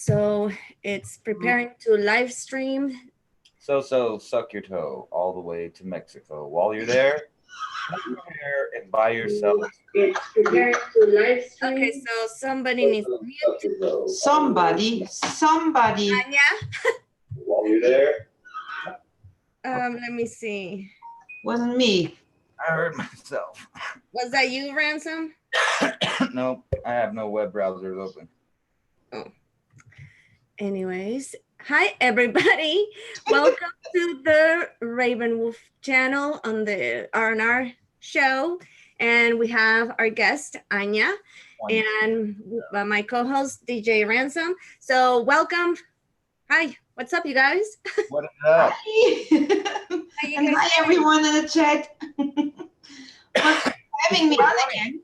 So it's preparing to live stream. So suck your toe all the way to Mexico. While you're there, cut your hair and buy yourself. It's preparing to live stream. Okay, so somebody needs to mute. Somebody. Anya? While you're there. Let me see. Wasn't me. I heard myself. Was that you, Ransom? Nope, I have no web browsers open. Oh. Anyways, hi everybody. Welcome to the Raven Wolf channel on the R&R show. And we have our guest, Anya, and my co-host, DJ Ransom. So welcome. Hi, what's up, you guys? What is up? And hi, everyone in the chat. Thanks for having me on again.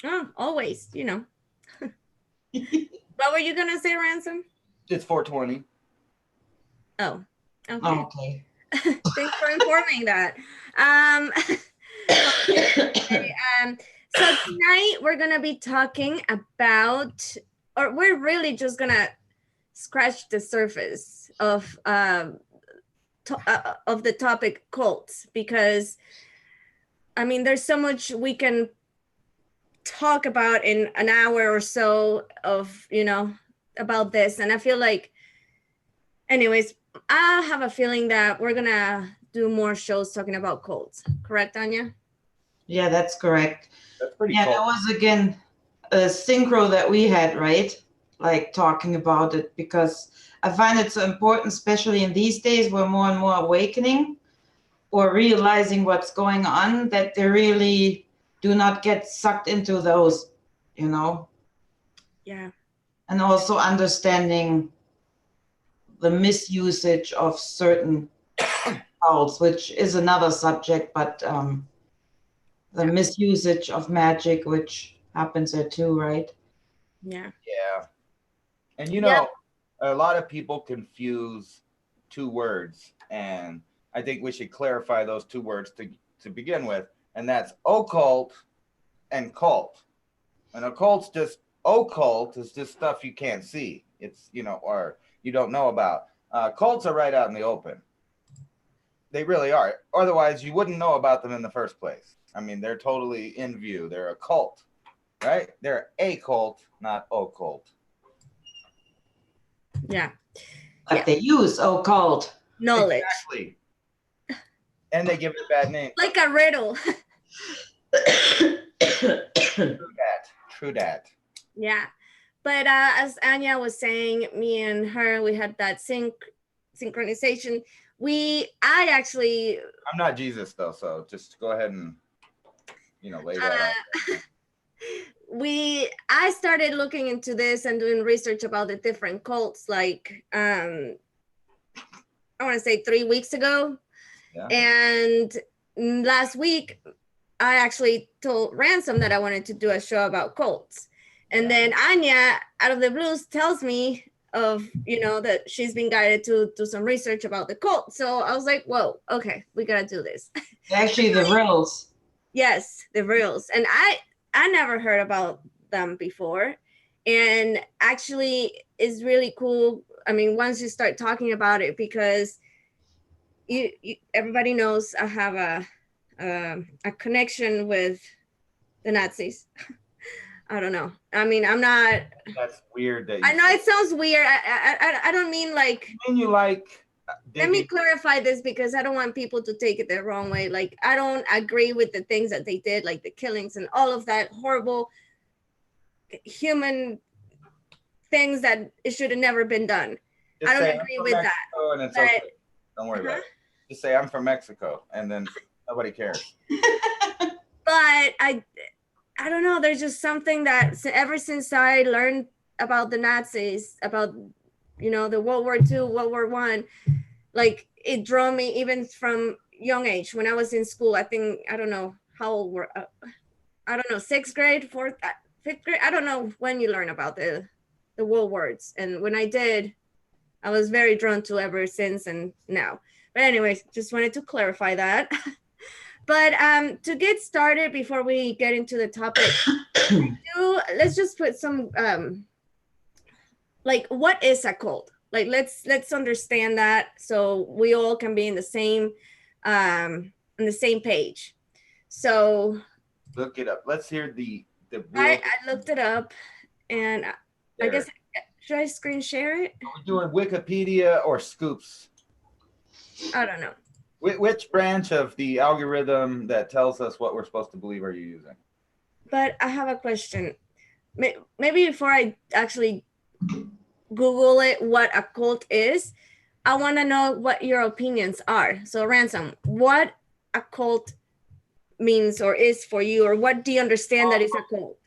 Oh, always, you know. What were you gonna say, Ransom? It's 420. Oh, okay. Oh, okay. Thanks for informing that. Okay, so tonight we're gonna be talking about, or we're really just gonna scratch the surface of the topic cults, because I mean there's so much we can talk about in an hour or so of, you know, about this, and I feel like, anyways, I have a feeling that we're gonna do more shows talking about cults. Correct, Anya? Yeah, that's correct. That's pretty Yeah, cool. that was again a synchro that we had, right? Like talking about it, because I find it so important, especially in these days where more and more awakening or realizing what's going on, that they really do not get sucked into those, you know? Yeah. And also understanding the misusage of certain cults, which is another subject, but the misusage of magic, which happens there too, right? Yeah. Yeah. And you know, a lot of people confuse two words, and I think we should clarify those two words to begin with, and that's occult and cult. And occult's just, occult is just stuff you can't see. It's, you know, or you don't know about. Cults are right out in the open. They really are. Otherwise, you wouldn't know about them in the first place. I mean, they're totally in view. They're a cult, right? They're a cult, not occult. Yeah. But they use occult knowledge. Exactly. And they give it a bad name. Like a riddle. True that. Yeah. But as Anya was saying, me and her, we had that synchronization. I'm not Jesus though, so just go ahead and, you know, lay that out. I started looking into this and doing research about the different cults, like I want to say 3 weeks ago. Yeah. And last week I actually told Ransom that I wanted to do a show about cults. And then Anya, out of the blues, tells me of, you know, that she's been guided to do some research about the cult. So I was like, whoa, okay, we gotta do this. Actually, the reals. Yes, the reals. And I never heard about them before. And actually, it's really cool. I mean, once you start talking about it, because everybody knows I have a connection with the Nazis. I don't know. I mean, I'm not. That's weird. That I know it sounds weird. I don't mean like. I mean, you like. Let me clarify this, because I don't want people to take it the wrong way. Like, I don't agree with the things that they did, like the killings and all of that horrible human things that it should have never been done. I don't agree with that. And it's okay. Don't worry about it. Just say I'm from Mexico, and then nobody cares. But I don't know. There's just something that ever since I learned about the Nazis, about, you know, the World War II, World War I, like it drew me even from young age. When I was in school, I think, I don't know how old were, I don't know, 6th grade, 4th, 5th grade. I don't know when you learn about the world wars. And when I did, I was very drawn to ever since and now. But anyways, just wanted to clarify that. But to get started, before we get into the topic, let's just put some like what is a cult? Like let's understand that so we all can be in the same page. So Look it up. Let's hear the real. I looked it up, and I guess should I screen share it? Are we doing Wikipedia or Scoops? I don't know. Which branch of the algorithm that tells us what we're supposed to believe are you using? But I have a question. Maybe before I actually Google it, what a cult is, I want to know what your opinions are. So, Ransom, what a cult means or is for you, or what do you understand that is a cult?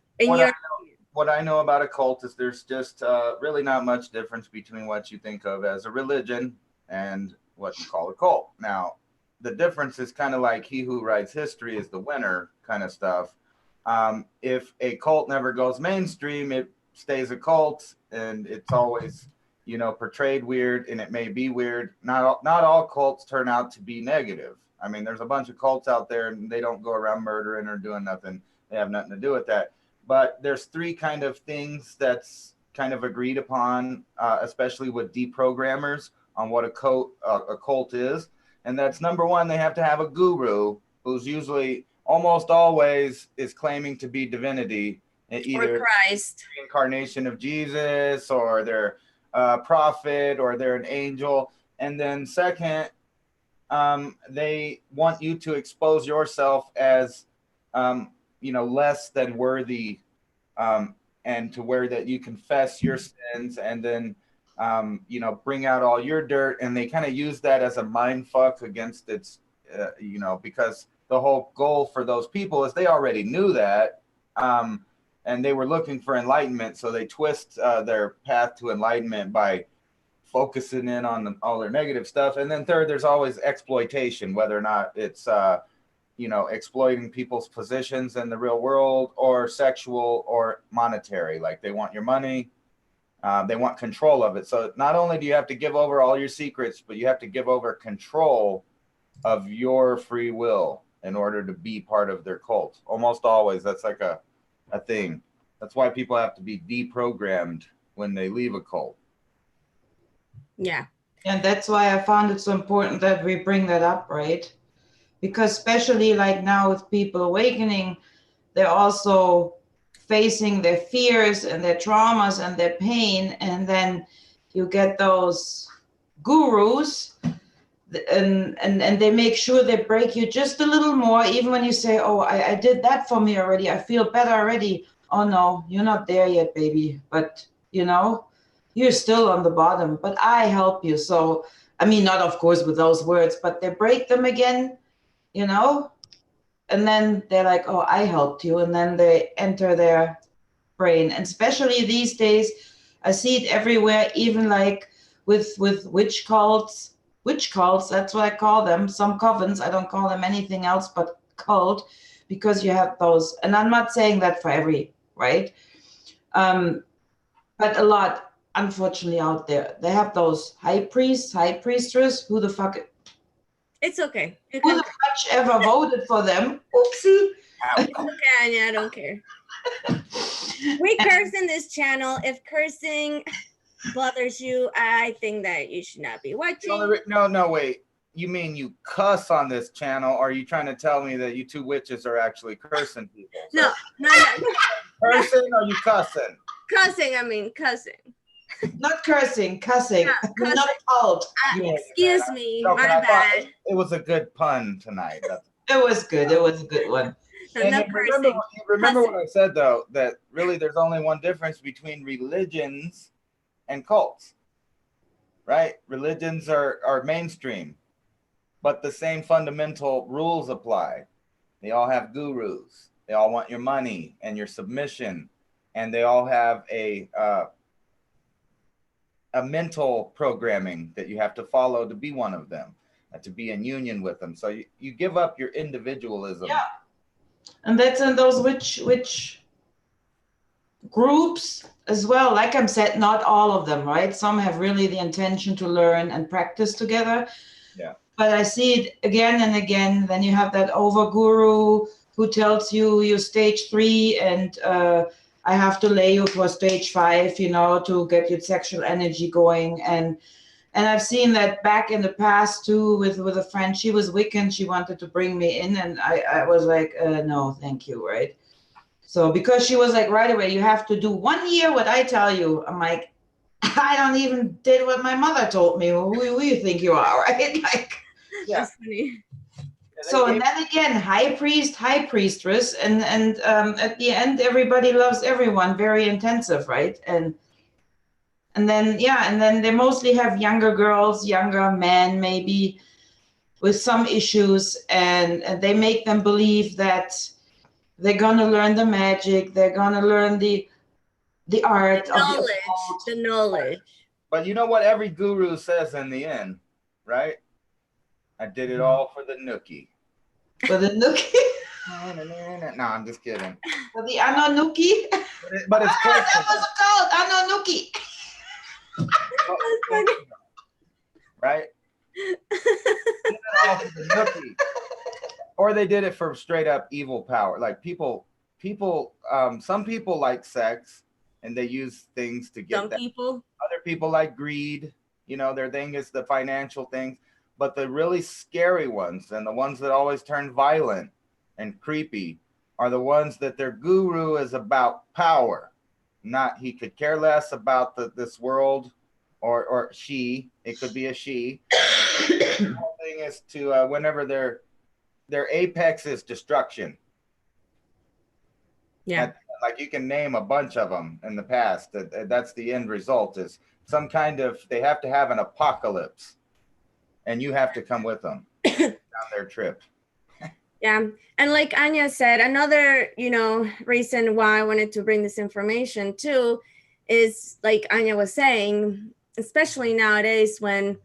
What I know about a cult is there's just really not much difference between what you think of as a religion and what you call a cult. Now, the difference is kind of like he who writes history is the winner kind of stuff. If a cult never goes mainstream, it stays a cult, and it's always, portrayed weird, and it may be weird. Not all cults turn out to be negative. I mean, there's a bunch of cults out there, and they don't go around murdering or doing nothing. They have nothing to do with that. But there's three kind of things that's kind of agreed upon, especially with deprogrammers, on what a cult is. And that's number one, they have to have a guru who's usually almost always is claiming to be divinity, either or Christ, incarnation of Jesus, or they're a prophet, or they're an angel. And then second, they want you to expose yourself as less than worthy, and to where that you confess your sins, and then bring out all your dirt. And they kind of use that as a mind fuck against its because the whole goal for those people is they already knew that, and they were looking for enlightenment, so they twist their path to enlightenment by focusing in on all their negative stuff. And then third, there's always exploitation, whether or not it's exploiting people's positions in the real world, or sexual or monetary. Like they want your money, they want control of it. So not only do you have to give over all your secrets, but you have to give over control of your free will in order to be part of their cult. Almost always, that's like a thing. That's why people have to be deprogrammed when they leave a cult. Yeah. And that's why I found it so important that we bring that up, right? Because especially like now with people awakening, they're also facing their fears and their traumas and their pain. And then you get those gurus, and they make sure they break you just a little more, even when you say, oh, I did that for me already, I feel better already. Oh no, you're not there yet, baby. But you're still on the bottom, but I help you. So, I mean, not of course with those words, but they break them again, and then they're like, oh, I helped you. And then they enter their brain. And especially these days, I see it everywhere, even like with witch cults, that's what I call them. Some covens, I don't call them anything else but cult, because you have those, and I'm not saying that for every, right? But a lot, unfortunately, out there, they have those high priestess, who the fuck, It's okay. who the fuck ever voted for them? Oopsie. I don't care. We curse in this channel. If cursing bothers you, I think that you should not be watching. No, wait. You mean you cuss on this channel? Or are you trying to tell me that you two witches are actually cursing people? So no. Cursing or you cussing? Cussing. Not cursing, cussing. Yeah, cussing. Not cult. Excuse me, my bad. It was a good pun tonight. It was good. It was a good one. Remember what I said, though, that really there's only one difference between religions and cults, right? Religions are mainstream, but the same fundamental rules apply. They all have gurus. They all want your money and your submission, and they all have a mental programming that you have to follow to be one of them, to be in union with them. So you give up your individualism. Yeah. And that's in those which groups as well. Like I said, not all of them, right? Some have really the intention to learn and practice together. Yeah. But I see it again and again. Then you have that over guru who tells you you're stage 3 and I have to lay you for stage 5, you know, to get your sexual energy going. And I've seen that back in the past too with a friend. She was Wiccan. She wanted to bring me in, and I was like, no, thank you, right? So because she was like, right away, you have to do 1 year what I tell you. I'm like, I don't even did what my mother told me. Who you think you are, right? Like, Yeah. That's funny. so and then again, high priest, high priestess, and at the end, everybody loves everyone. Very intensive, right? And then and then they mostly have younger girls, younger men, maybe with some issues, and they make them believe that they're gonna learn the magic, they're gonna learn the art of the occult. The knowledge. But you know what every guru says in the end, right? I did it all for the nookie. For the nookie. No, I'm just kidding. For the Anunnaki. But it's close that was a cult, Anunnaki. Right? Did it all for the nookie. Or they did it for straight up evil power. Like people, some people like sex and they use things to get Some that. people. Other people like greed. You know, their thing is the financial things. But the really scary ones and the ones that always turn violent and creepy are the ones that their guru is about power. Not, he could care less about this world, or she. It could be a she. The whole thing is to whenever their apex is destruction. Yeah. Like you can name a bunch of them in the past. That's the end result is some kind of, they have to have an apocalypse and you have to come with them down their trip. Yeah. And like Anya said, another, reason why I wanted to bring this information too is, like Anya was saying, especially nowadays when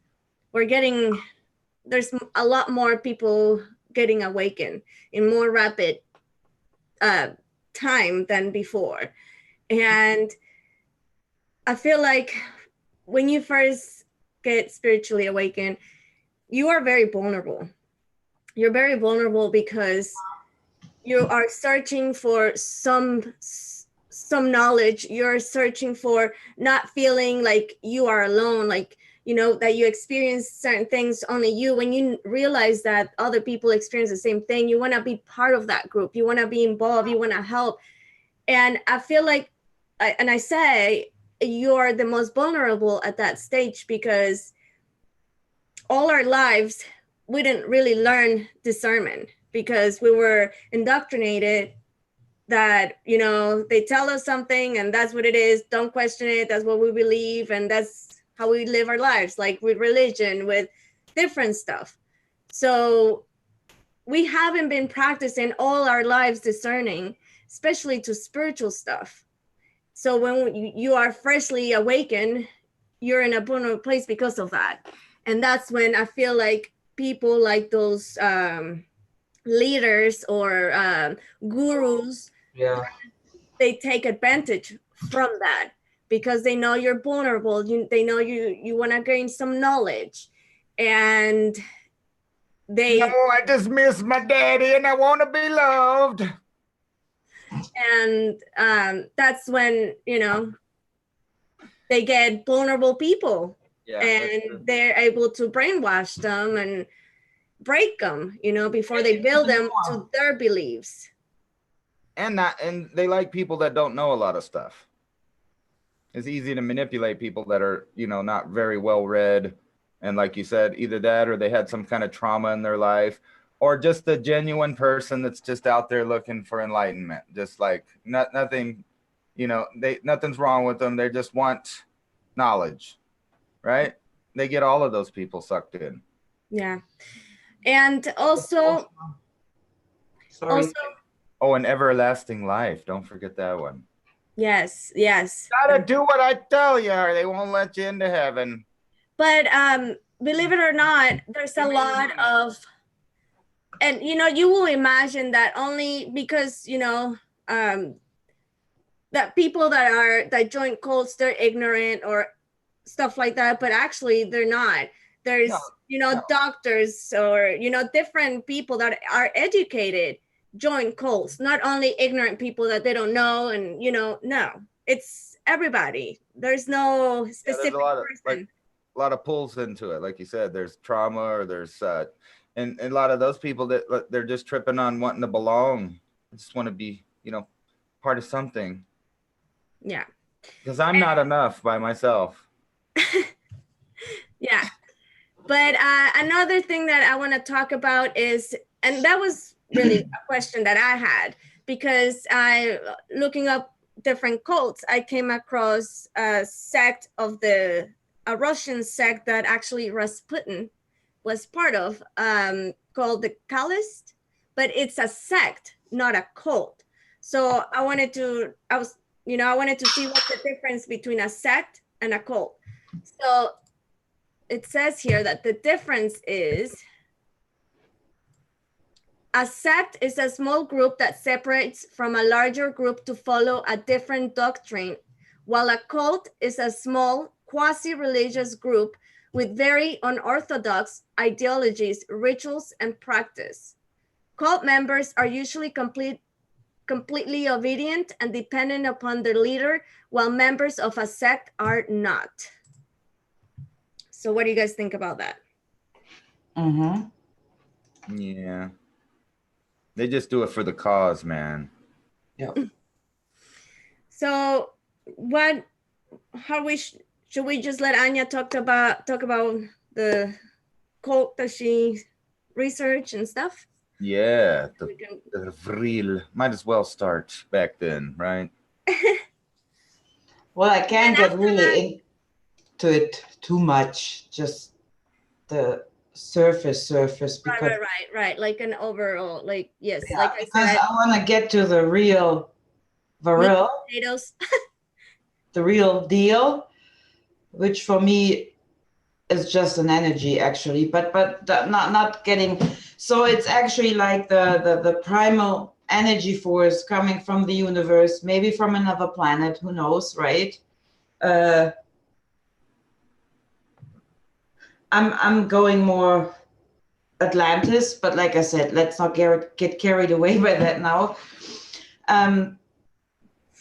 there's a lot more people getting awakened in more rapid time than before. And I feel like when you first get spiritually awakened, you are very vulnerable. You're very vulnerable because you are searching for some knowledge. You're searching for not feeling like you are alone, like, that you experience certain things only you. When you realize that other people experience the same thing, you want to be part of that group. You want to be involved. You want to help. And I feel like, I say you're the most vulnerable at that stage because all our lives, we didn't really learn discernment because we were indoctrinated that, they tell us something and that's what it is. Don't question it. That's what we believe. And that's how we live our lives, like with religion, with different stuff. So we haven't been practicing all our lives discerning, especially to spiritual stuff. So when you are freshly awakened, you're in a vulnerable place because of that. And that's when I feel like people like those leaders or gurus, they take advantage from that because they know you're vulnerable. They know you want to gain some knowledge. And no, I just miss my daddy and I want to be loved. And that's when, they get vulnerable people. Yeah, and they're able to brainwash them and break them, before they build them to their beliefs. And they like people that don't know a lot of stuff. It's easy to manipulate people that are, not very well read. And like you said, either that or they had some kind of trauma in their life, or just a genuine person that's just out there looking for enlightenment. Just like nothing, nothing's wrong with them. They just want knowledge, right? They get all of those people sucked in. Yeah. And also, an everlasting life. Don't forget that one. Yes. Gotta do what I tell you, or they won't let you into heaven. But believe it or not, there's a lot of, and you will imagine that only because that people that join cults, they're ignorant or stuff like that, but actually they're not. There's doctors or different people that are educated join cults, not only ignorant people that they don't know, and no, it's everybody. There's no specific person. A lot of pulls into it, like you said. There's trauma, or there's and a lot of those people that they're just tripping on wanting to belong. I just want to be, part of something. Yeah. Because I'm not enough by myself. Yeah. But another thing that I want to talk about is, and that was really a question that I had, because looking up different cults, I came across a sect of a Russian sect that actually Rasputin was part of, called the CULTS, but it's a sect, not a cult. So I wanted to see what's the difference between a sect and a cult. So it says here that the difference is a sect is a small group that separates from a larger group to follow a different doctrine, while a cult is a small quasi-religious group with very unorthodox ideologies, rituals, and practice. Cult members are usually completely obedient and dependent upon their leader, while members of a sect are not. So what do you guys think about that? Yeah. They just do it for the cause, man. Yeah. So should we just let Anya talk about the cult that she researched and stuff? Yeah, the real. Might as well start back then, right? Well, I can't get really into it too much, just the surface because right, like an overall, like, yes, yeah, like I because said, I want to get to the real potatoes. the real deal, which for me is just an energy actually, but not getting. So it's actually like the primal energy force coming from the universe, maybe from another planet, who knows, right? I'm going more Atlantis, but like I said, let's not get carried away by that now.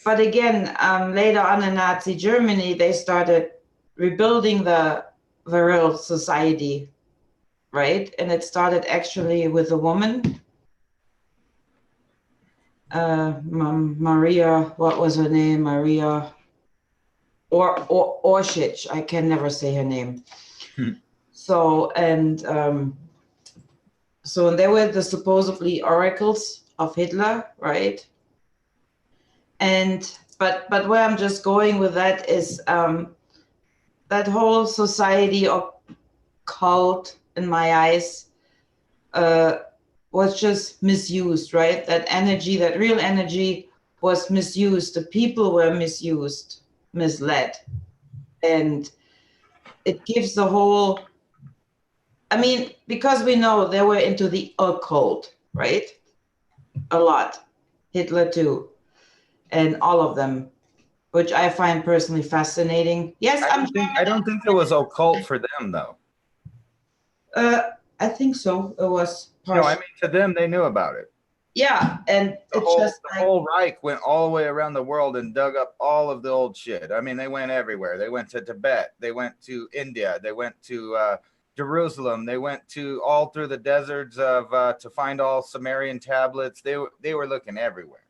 But again, later on in Nazi Germany, they started rebuilding the real society, right? And it started actually with a woman, Maria. What was her name? Maria or Orsic. I can never say her name. So so they were the supposedly oracles of Hitler, right? And but where I'm just going with that is that whole society of cult, in my eyes, was just misused, right? That energy, that real energy, was misused. The people were misused, misled, and it gives the whole. I mean, because we know they were into the occult, right? A lot. Hitler too, and all of them, which I find personally fascinating. Yes, I don't think it was occult for them though. I think so. It was partial. No, I mean, to them, they knew about it. Yeah, and the whole Reich went all the way around the world and dug up all of the old shit. I mean, they went everywhere. They went to Tibet. They went to India. They went to Jerusalem. They went to all through the deserts to find all Sumerian tablets. They were looking everywhere.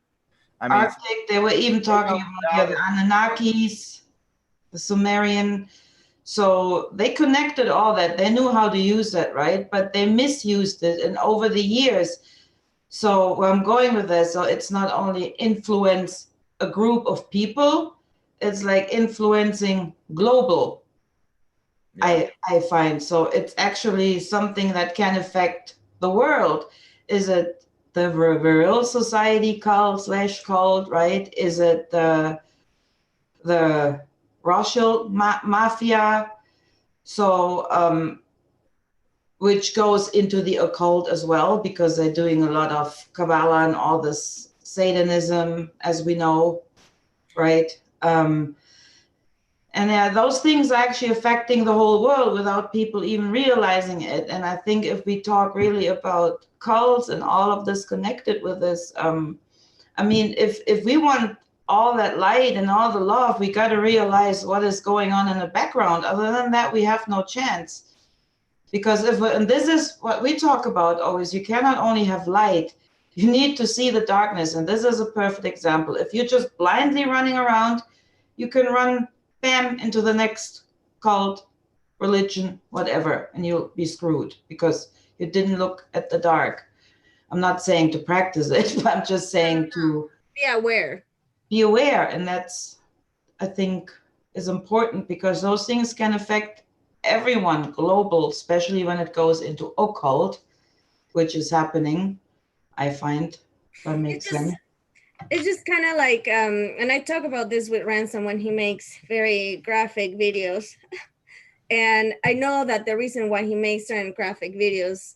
I mean, Arctic. They were even talking about the Anunnakis, the Sumerian. So they connected all that. They knew how to use that, right? But they misused it, and over the years. So where I'm going with this, so it's not only influence a group of people, it's like influencing global. Yeah. I find so it's actually something that can affect the world. Is it the real society cult/cult, right? Is it the Russian mafia? So which goes into the occult as well, because they're doing a lot of Kabbalah and all this Satanism, as we know, right? And those things are actually affecting the whole world without people even realizing it. And I think if we talk really about cults and all of this connected with this, I mean, if we want all that light and all the love, we got to realize what is going on in the background. Other than that, we have no chance. Because and this is what we talk about always, you cannot only have light, you need to see the darkness. And this is a perfect example. If you're just blindly running around, you can run bam into the next cult, religion, whatever, and you'll be screwed because you didn't look at the dark. I'm not saying to practice it, but I'm just saying to be aware. Be aware. And that's, I think, is important because those things can affect everyone global, especially when it goes into occult, which is happening, I find. That makes sense. It's just kind of like, and I talk about this with Ransom when he makes very graphic videos. And I know that the reason why he makes certain graphic videos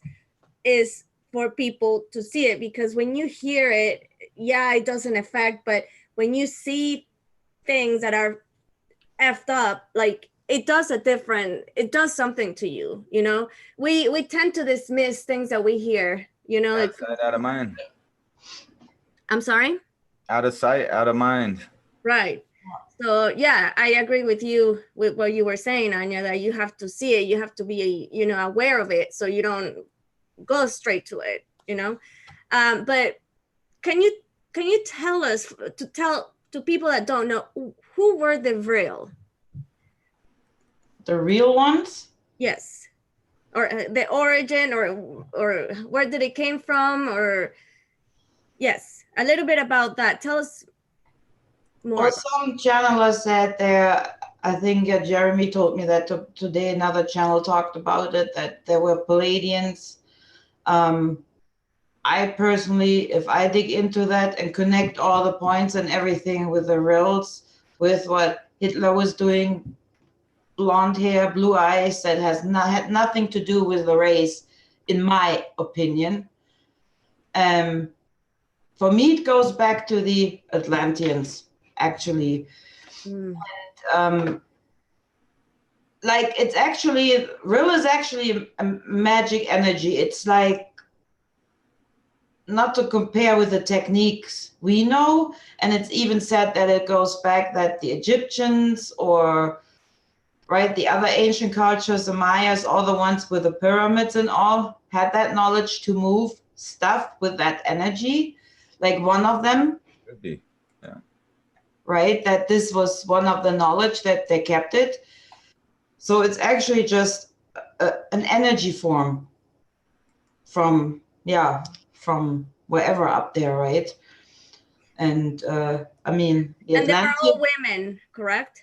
is for people to see it, because when you hear it, yeah, it doesn't affect, but when you see things that are effed up, like it does something to you, you know? We tend to dismiss things that we hear, you know? Out of sight, out of mind. I'm sorry? Out of sight, out of mind. Right. So yeah, I agree with you with what you were saying, Anya, that you have to see it, you have to be, you know, aware of it so you don't go straight to it, you know. But can you tell us, to people that don't know, who were the real ones? Yes. Or the origin, or where did it came from, or yes, a little bit about that. Tell us more. Well, some channelers said there, I think Jeremy told me that today another channel talked about it, that there were Palladians. I personally, if I dig into that and connect all the points and everything with the reals, with what Hitler was doing, blonde hair, blue eyes, that had nothing to do with the race, in my opinion. For me, it goes back to the Atlanteans, actually. And, like, it's actually, real is actually a magic energy. It's like, not to compare with the techniques we know, and it's even said that it goes back that the Egyptians, or right, the other ancient cultures, the Mayas, all the ones with the pyramids and all, had that knowledge to move stuff with that energy. Like one of them, could be, yeah, right, that this was one of the knowledge that they kept it. So it's actually just an energy form from wherever up there, right? And I mean, and they were all women, correct?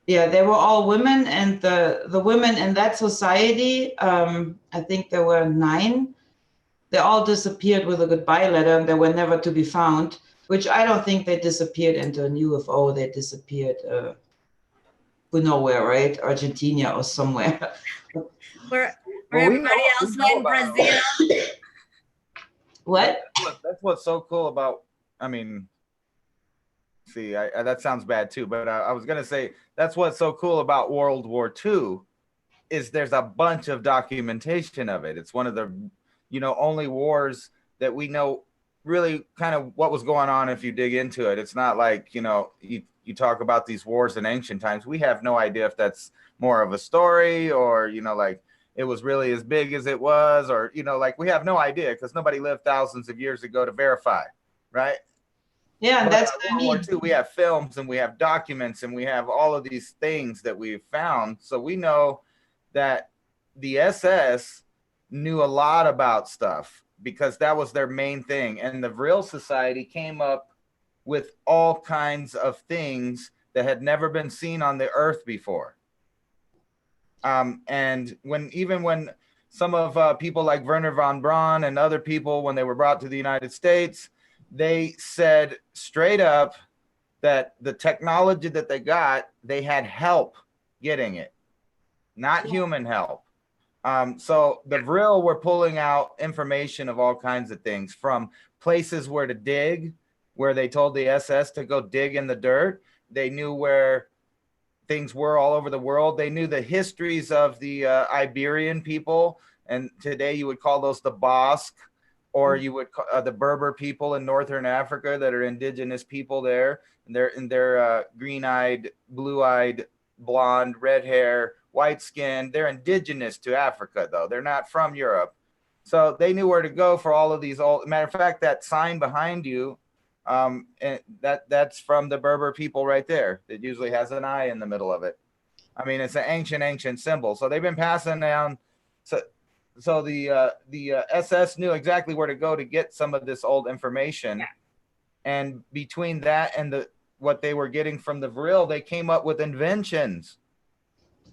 Yeah, they were all women, and the women in that society, I think there were 9. They all disappeared with a goodbye letter, and they were never to be found. Which I don't think they disappeared into an UFO. They disappeared to nowhere, right? Argentina or somewhere. Where everybody else went, Brazil. What? That's what's so cool about, I mean, see, that sounds bad too, but I was going to say, that's what's so cool about World War II is there's a bunch of documentation of it. It's one of the, only wars that we know really kind of what was going on if you dig into it. It's not like, you talk about these wars in ancient times. We have no idea if that's more of a story or, like it was really as big as it was, or, like we have no idea because nobody lived thousands of years ago to verify, right? Yeah, and that's what I mean. World War II, we have films and we have documents and we have all of these things that we've found. So we know that the SS knew a lot about stuff because that was their main thing. And the Vril Society came up with all kinds of things that had never been seen on the earth before. And when some of people like Werner von Braun and other people, when they were brought to the United States, they said straight up that the technology that they got, they had help getting it, not human help. So the Vril were pulling out information of all kinds of things, from places where to dig, where they told the SS to go dig in the dirt. They knew where things were all over the world. They knew the histories of the Iberian people, and today you would call those the Basque, or you would the Berber people in northern Africa that are indigenous people there, and they're green-eyed, blue-eyed, blonde, red hair, white skin. They're indigenous to Africa, though. They're not from Europe. So they knew where to go for all of these old. Matter of fact, that sign behind you, and that's from the Berber people right there. It usually has an eye in the middle of it. I mean, it's an ancient symbol. So they've been passing down. So the SS knew exactly where to go to get some of this old information, and between that and what they were getting from the Vril, they came up with inventions.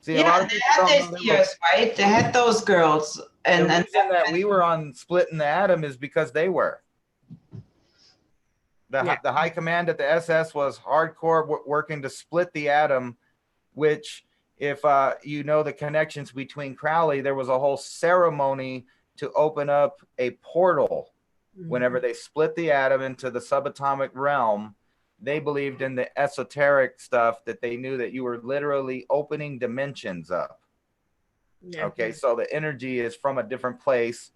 See, a lot of people they had these years, right? They had those girls, and the reason that we were on splitting the atom is because they were. The high command at the SS was hardcore working to split the atom, which, if you know the connections between Crowley, there was a whole ceremony to open up a portal. Whenever they split the atom into the subatomic realm, they believed in the esoteric stuff, that they knew that you were literally opening dimensions up. Yeah. Okay, so the energy is from a different place,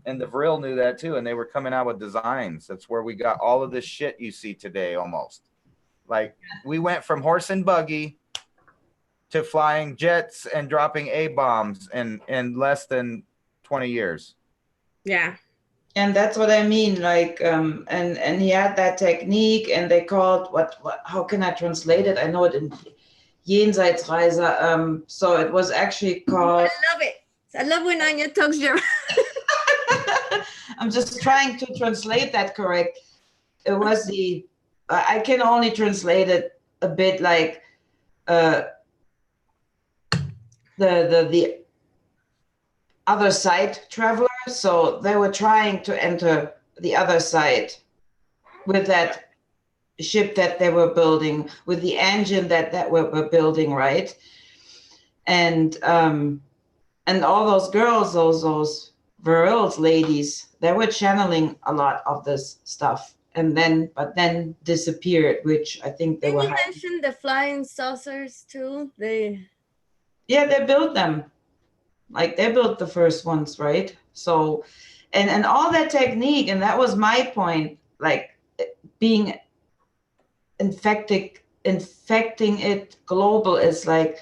and the Vril knew that too, and they were coming out with designs. That's where we got all of this shit you see today almost. Like, we went from horse and buggy to flying jets and dropping A-bombs in less than 20 years. Yeah. And that's what I mean, like, and he had that technique, and they called what how can I translate it? I know it in Jenseitsreise. So it was actually called. I love it. I love when Anya talks German. I'm just trying to translate that correct. It was I can only translate it a bit like the other side traveler. So they were trying to enter the other side with that ship that they were building, with the engine that we're building, right? And all those girls, those Vrils ladies, they were channeling a lot of this stuff, but then disappeared, which I think they were. Didn't you mention the flying saucers too? They built them. Like, they built the first ones, right? So, and all that technique, and that was my point, like, being infecting it global is like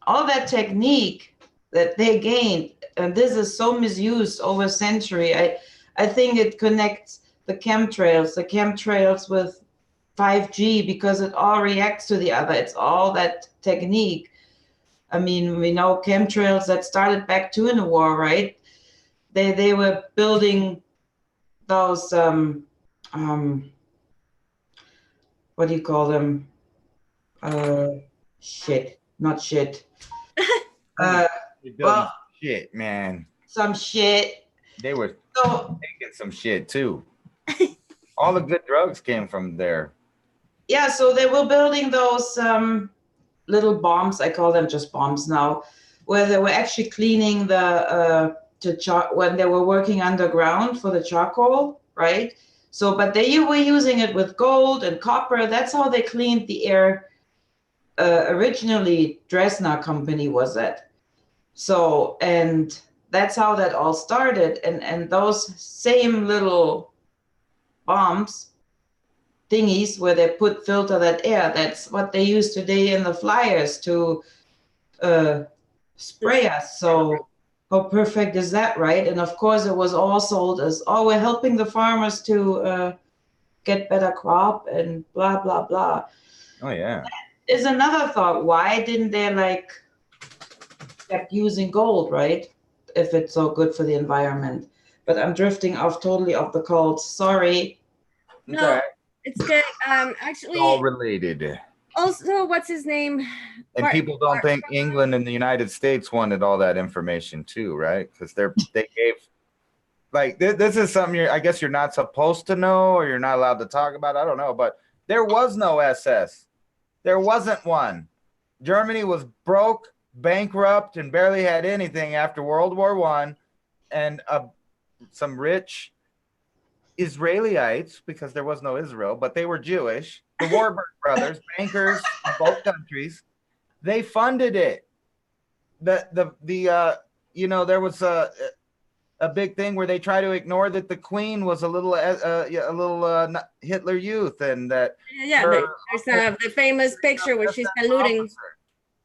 all that technique that they gained, and this is so misused over a century. I think it connects the chemtrails with 5G, because it all reacts to the other. It's all that technique. I mean, we know chemtrails that started back too in the war, right? They were building those what do you call them? Not shit. Well, shit, man. Some shit. They were taking some shit too. All the good drugs came from there. Yeah, so they were building those little bombs. I call them just bombs now, where they were actually cleaning when they were working underground for the charcoal, right? So, but they were using it with gold and copper. That's how they cleaned the air. Originally, Dresdner Company was that. So, and that's how that all started. And those same little bombs, thingies where they filter that air, that's what they use today in the flyers to spray us. So how perfect is that, right? And of course it was all sold as, we're helping the farmers to get better crop and blah blah blah. Oh yeah. That is another thought. Why didn't they kept using gold, right? If it's so good for the environment. But I'm drifting totally off the cults. Sorry. No, it's good. Actually, it's all related. Also, what's his name? And people don't think England and the United States wanted all that information too, right? Because they gave, like, this is something I guess you're not supposed to know, or you're not allowed to talk about. I don't know, but there was no SS. There wasn't one. Germany was broke, bankrupt, and barely had anything after World War I, and some rich Israelites, because there was no Israel, but they were Jewish. The Warburg brothers, bankers in both countries, They funded it. There was a big thing where they try to ignore that the queen was a little Hitler Youth, and that Yeah, there's the famous picture where she's saluting.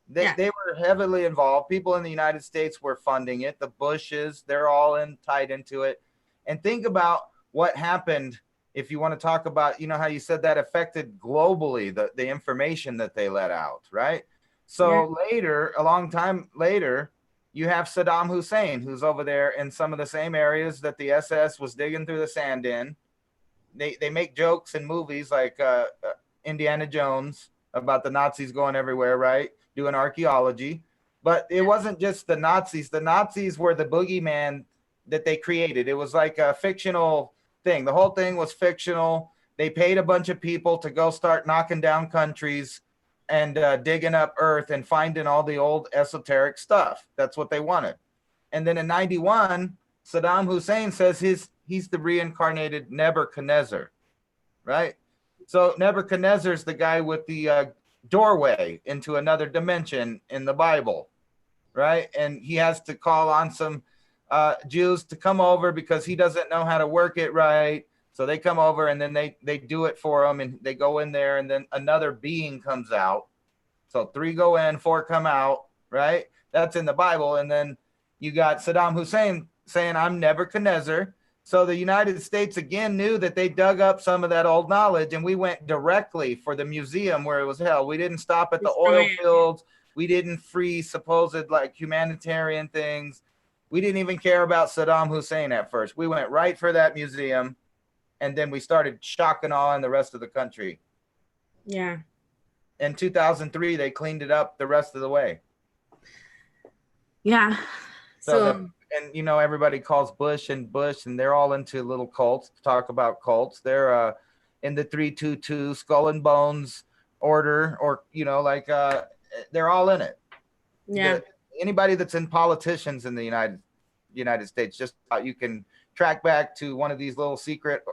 They were heavily involved. People in the United States were funding it. The Bushes, they're all tied into it. And think about what happened. If you want to talk about, how you said that affected globally the information that they let out, right? So later, a long time later, you have Saddam Hussein, who's over there in some of the same areas that the SS was digging through the sand in. They make jokes in movies like Indiana Jones about the Nazis going everywhere, right? Doing archaeology. But it wasn't just the Nazis. The Nazis were the boogeyman that they created. It was like a fictional thing. The whole thing was fictional. They paid a bunch of people to go start knocking down countries and digging up earth and finding all the old esoteric stuff. That's what they wanted. And then in 91, Saddam Hussein says he's the reincarnated Nebuchadnezzar, right? So Nebuchadnezzar is the guy with the doorway into another dimension in the Bible, right? And he has to call on some Jews to come over because he doesn't know how to work it right. So they come over and then they do it for him, and they go in there, and then another being comes out. So 3 go in, 4 come out, right? That's in the Bible. And then you got Saddam Hussein saying, I'm Nebuchadnezzar. So the United States again knew that they dug up some of that old knowledge, and we went directly for the museum where it was held. We didn't stop at the oil fields. We didn't free supposed like humanitarian things. We didn't even care about Saddam Hussein at first. We went right for that museum, and then we started shock and awe in the rest of the country. Yeah. In 2003, they cleaned it up the rest of the way. Yeah. So everybody calls Bush, and they're all into little cults to talk about cults. They're in the 322 Skull and Bones order, or they're all in it. Yeah. Anybody that's in politicians in the United States, just you can track back to one of these little secret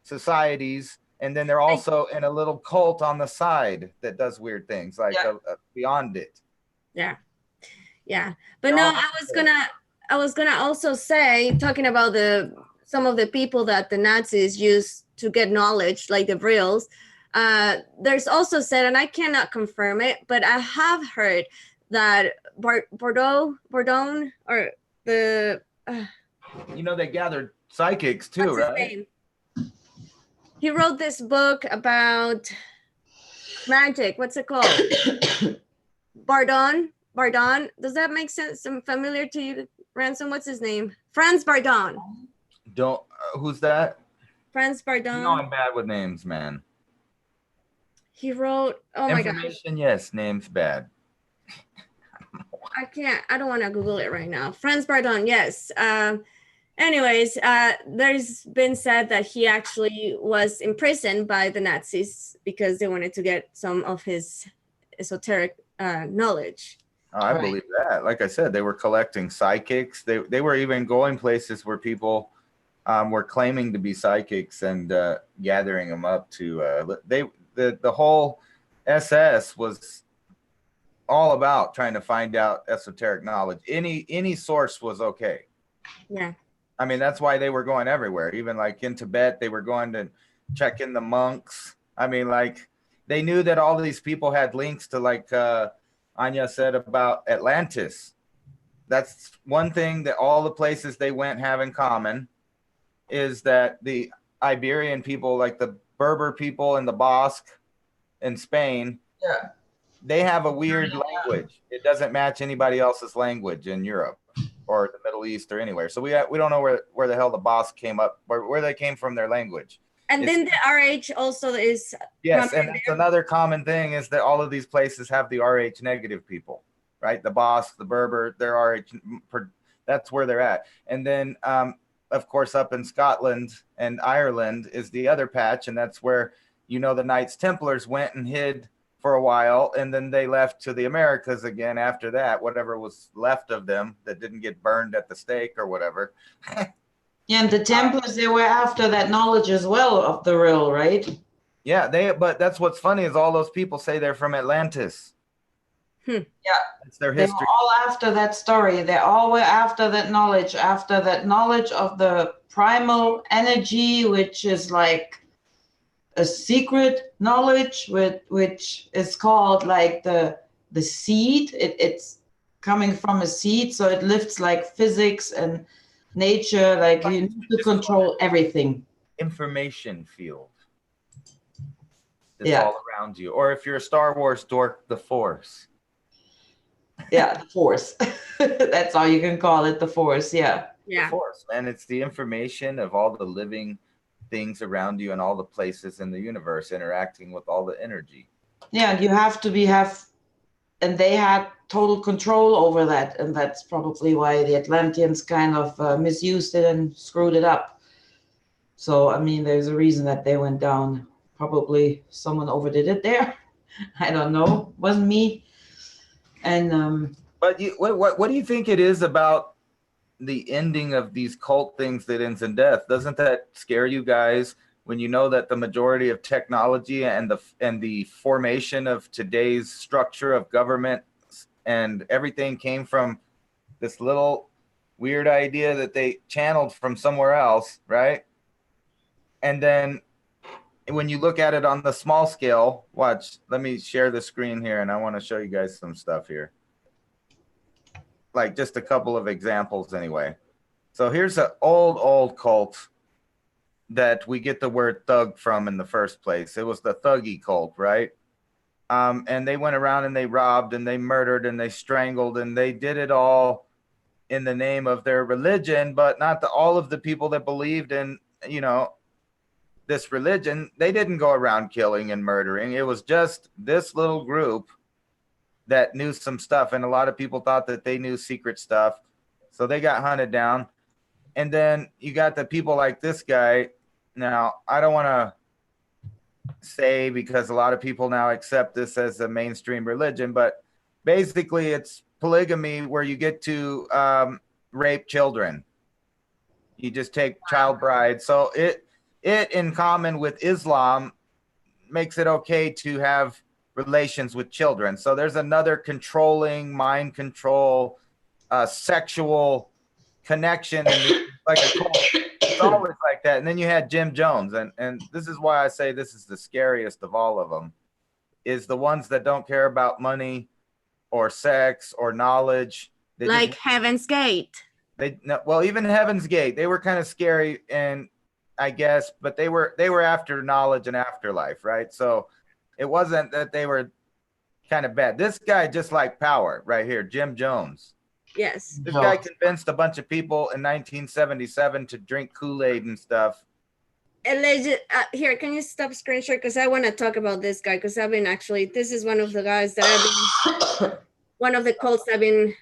societies, and then they're also in a little cult on the side that does weird things, like beyond it. Yeah. But no, I was gonna also say, talking about some of the people that the Nazis used to get knowledge, like the Vrills. There's also said, and I cannot confirm it, but I have heard that Bourdon, or the they gathered psychics too, right? He wrote this book about magic. What's it called? Bourdon. Does that make sense? Familiar to you, Ransom? What's his name? Franz Bourdon. Who's that? Franz Bourdon. No, I'm bad with names, man. He wrote. Oh my god. Information, yes. Names bad. I can't. I don't want to Google it right now. Franz Bourdon. Yes. Anyways, there's been said that he actually was imprisoned by the Nazis because they wanted to get some of his esoteric knowledge. Oh, I believe that. Like I said, they were collecting psychics. They were even going places where people were claiming to be psychics and gathering them up to. The whole SS was all about trying to find out esoteric knowledge. Any source was okay. Yeah. I mean, that's why they were going everywhere. Even like in Tibet, they were going to check in the monks. I mean, like they knew that all these people had links to, like Anya said about Atlantis. That's one thing that all the places they went have in common, is that the Iberian people, like the Berber people and the Basque in Spain, they have a weird language. It doesn't match anybody else's language in Europe or the Middle East or anywhere. So we don't know where the hell the Basque came up, where they came from, their language. And then the RH also is. Yes, and that's another common thing, is that all of these places have the RH negative people, right? The Basque, the Berber, they're RH, that's where they're at. And then, of course, up in Scotland and Ireland is the other patch, and that's where, the Knights Templars went and hid for a while, and then they left to the Americas again after that, whatever was left of them that didn't get burned at the stake or whatever. And the Templars, they were after that knowledge as well of the real, right? Yeah, but that's what's funny, is all those people say they're from Atlantis. Yeah, It's their they were history. all after that story. They all were after that knowledge of the primal energy, which is like a secret knowledge, which is called like the seed. It's coming from a seed, so it lifts like physics and nature. Like you need to Just control everything. information field that's Yeah, all around you. Or if you're a Star Wars dork, the Force. yeah, the force. That's all you can call it, the force. Yeah. The Force, man. It's the information of all the living things around you and all the places in the universe interacting with all the energy. Yeah, and you have to and they had total control over that, and that's probably why the Atlanteans kind of misused it and screwed it up. So, I mean, there's a reason that they went down. Probably someone overdid it there. I don't know. Wasn't me. And But what do you think it is about the ending of these cult things that ends in death? Doesn't that scare you guys when you know that the majority of technology and the formation of today's structure of government and everything came from this little weird idea that they channeled from somewhere else, right? And then when you look at it on the small scale, watch, let me share the screen here and I want to show you guys some stuff here. Like just a couple of examples anyway. So here's an old cult that we get the word thug from in the first place. It was the Thuggy cult, right? And they went around and they robbed and they murdered and they strangled and they did it all in the name of their religion, but not all of the people that believed in, this religion. They didn't go around killing and murdering. It was just this little group that knew some stuff, and a lot of people thought that they knew secret stuff, so they got hunted down. And then you got the people like this guy. Now, I don't want to say, because a lot of people now accept this as a mainstream religion, but basically it's polygamy where you get to rape children. You just take child brides. So it in common with Islam makes it okay to have relations with children. So there's another controlling, mind control, sexual connection, and like a cult. It's always like that. And then you had Jim Jones, and this is why I say this is the scariest of all of them, is the ones that don't care about money or sex or knowledge. They like Heaven's Gate. Well, even Heaven's Gate, they were kind of scary, and I guess, but they were after knowledge and afterlife, right? So it wasn't that they were kind of bad. This guy just liked power right here, Jim Jones. Yes. This guy convinced a bunch of people in 1977 to drink Kool-Aid and stuff. Alleged, here, can you stop screen share? Because I want to talk about this guy, because I've been this is one of the guys that I've been, one of the cults I've been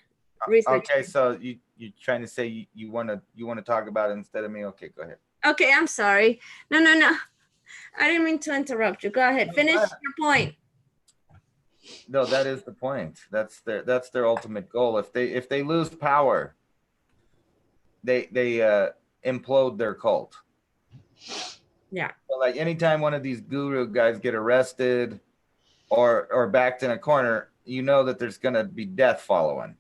researching. Okay, so you're trying to say you want to talk about it instead of me? Okay, go ahead. Okay, I'm sorry. No. I didn't mean to interrupt you. Go ahead. Finish your point. No, that is the point. That's their ultimate goal. If they lose power, they implode their cult. Yeah. So like anytime one of these guru guys get arrested or backed in a corner, you know that there's gonna be death following.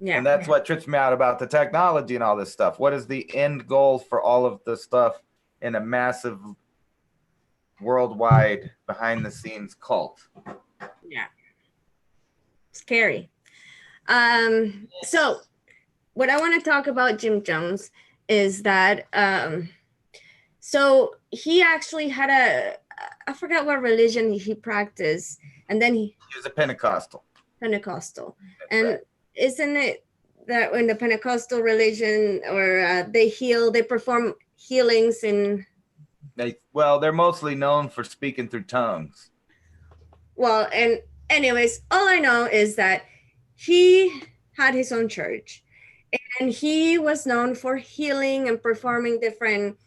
Yeah. And that's what trips me out about the technology and all this stuff. What is the end goal for all of this stuff in a massive worldwide behind the scenes cult? Yeah. Scary. So what I want to talk about Jim Jones is that so he actually had I forgot what religion he practiced, and then he was a Pentecostal. That's and right. Isn't it that in the Pentecostal religion, or they perform healings in? They're mostly known for speaking through tongues. Well, and anyways, all I know is that he had his own church, and he was known for healing and performing different,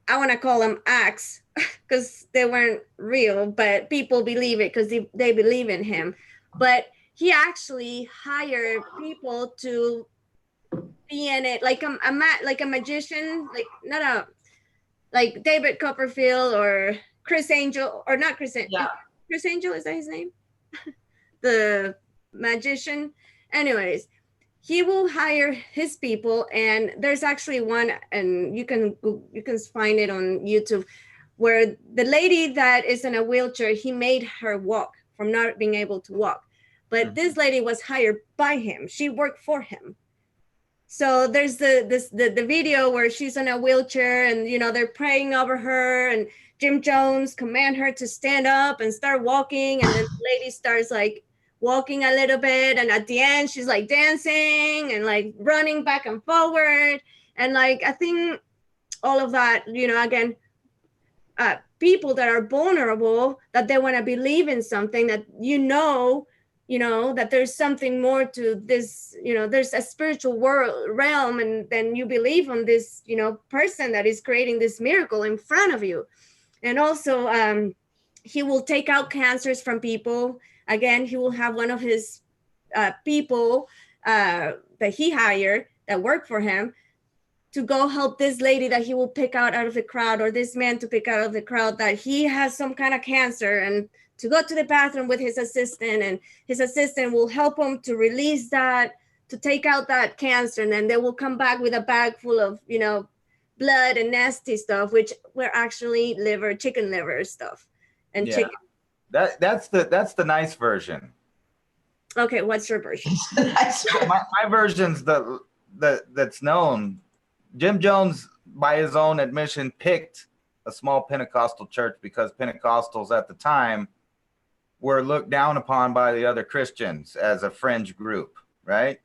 I want to call them acts, because they weren't real, but people believe it because they believe in him. But he actually hired people to be in it, like a magician, like David Copperfield or Chris Angel, or not Chris Angel. Yeah. Chris Angel, is that his name? the magician. Anyways, he will hire his people, and there's actually one, and you can find it on YouTube, where the lady that is in a wheelchair, he made her walk from not being able to walk, but this lady was hired by him. She worked for him. So there's the video where she's in a wheelchair, and they're praying over her, and Jim Jones command her to stand up and start walking, and then the lady starts like walking a little bit, and at the end she's like dancing and like running back and forward, and like I think all of that, again, people that are vulnerable, that they want to believe in something, that that there's something more to this, there's a spiritual realm, and then you believe on this, person that is creating this miracle in front of you. And also, he will take out cancers from people. Again, he will have one of his people that he hired that work for him to go help this lady that he will pick out of the crowd, or this man to pick out of the crowd, that he has some kind of cancer, and to go to the bathroom with his assistant, and his assistant will help him to release that, to take out that cancer, and then they will come back with a bag full of, blood and nasty stuff, which were actually chicken liver stuff, and chicken. That's the nice version. Okay, what's your version? my version's that's known. Jim Jones, by his own admission, picked a small Pentecostal church because Pentecostals at the time were looked down upon by the other Christians as a fringe group, right?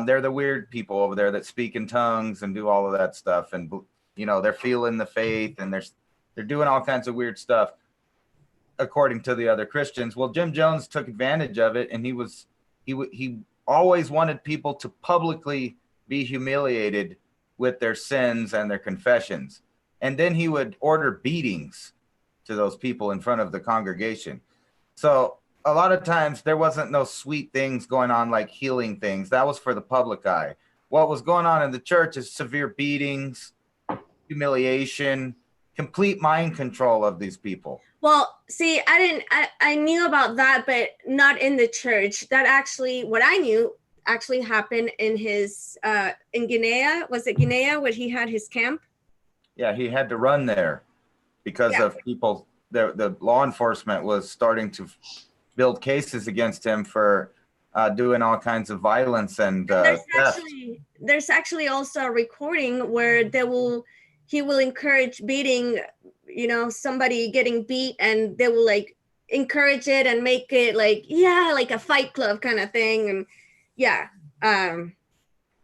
They're the weird people over there that speak in tongues and do all of that stuff, and they're feeling the faith, and they're doing all kinds of weird stuff according to the other Christians. Well, Jim Jones took advantage of it, and he always wanted people to publicly be humiliated with their sins and their confessions, and then he would order beatings to those people in front of the congregation. So a lot of times there wasn't no sweet things going on like healing things. That was for the public eye. What was going on in the church is severe beatings, humiliation, complete mind control of these people. Well, see, I knew about that, but not in the church. That actually, what I knew actually happened in his, in Guinea. Was it Guinea where he had his camp? Yeah, he had to run there because of people, the law enforcement was starting to build cases against him for doing all kinds of violence and there's actually also a recording where he will encourage beating, somebody getting beat, and they will like encourage it and make it like a fight club kind of thing. And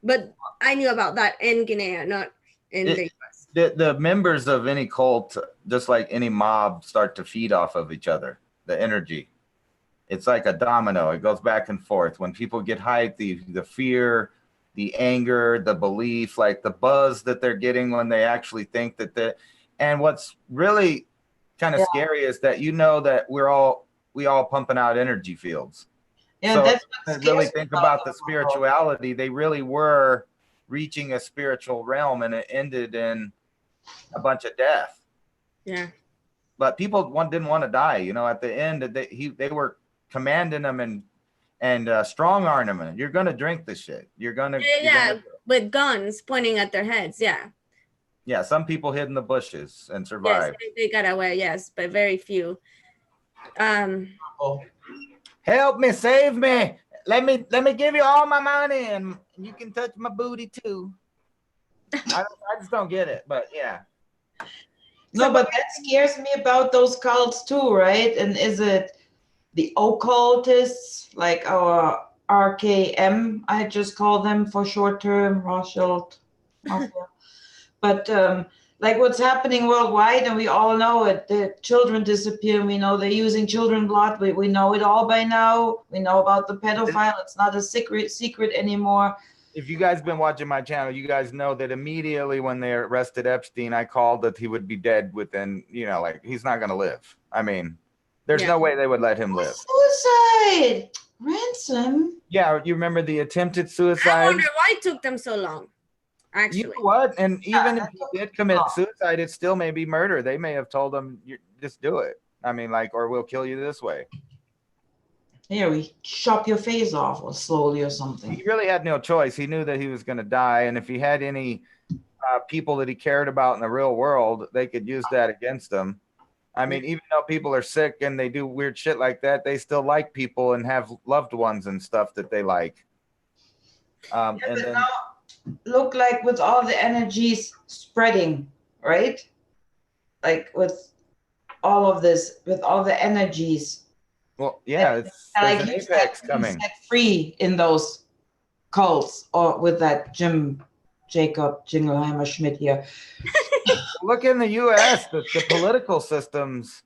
but I knew about that in Guinea, not in the US. The members of any cult, just like any mob, start to feed off of each other, the energy. It's like a domino. It goes back and forth. When people get hyped, the fear, the anger, the belief, like the buzz that they're getting when they actually think that and what's really kind of scary is that that we all pumping out energy fields. Yeah, so that's what really think about the spirituality. They really were reaching a spiritual realm, and it ended in a bunch of death. Yeah. But people didn't want to die. At the end, they were commanding them and strong arming them. You're gonna drink this shit. You're gonna with guns pointing at their heads. Yeah, some people hid in the bushes and survived. Yes, they got away. Yes, but very few. Help me, save me. Let me give you all my money, and you can touch my booty too. I just don't get it, but yeah. No, but that scares me about those cults too, right? And is it the occultists, like our RKM, I just call them for short term, Rothschild. But like what's happening worldwide, and we all know it, the children disappear. We know they're using children blood. We know it all by now. We know about the pedophile. It's not a secret anymore. If you guys been watching my channel, you guys know that immediately when they arrested Epstein, I called that he would be dead within, like he's not going to live. I mean, there's no way they would let him live. Suicide! Ransom? Yeah, you remember the attempted suicide? I wonder why it took them so long, actually. You know what? And even if he did commit suicide, it still may be murder. They may have told him, just do it. I mean, or we'll kill you this way. Here, we chop your face off or slowly or something. He really had no choice. He knew that he was going to die, and if he had any people that he cared about in the real world, they could use that against him. I mean, even though people are sick and they do weird shit like that, they still like people and have loved ones and stuff that they like. And but then now, look, like with all the energies spreading, right? Like with all of this, with all the energies, well, yeah, there's like an you apex said, coming. set free in those cults, or with that Jacob Jingleheimer Schmidt here. Look in the U.S., the political systems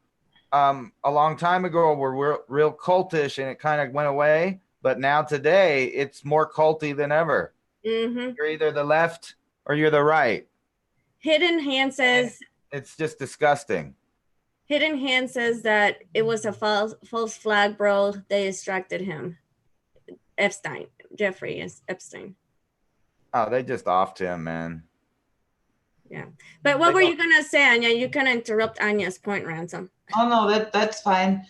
a long time ago were real cultish, and it kind of went away. But now today, it's more culty than ever. Mm-hmm. You're either the left or you're the right. Hidden Hand says it's just disgusting. Hidden Hand says that it was a false flag, bro. They distracted him. Jeffrey Epstein. Oh, they just offed him, man. Yeah. But what were you gonna say, Anya? You can interrupt Anya's point, Ransom. Oh no, that's fine.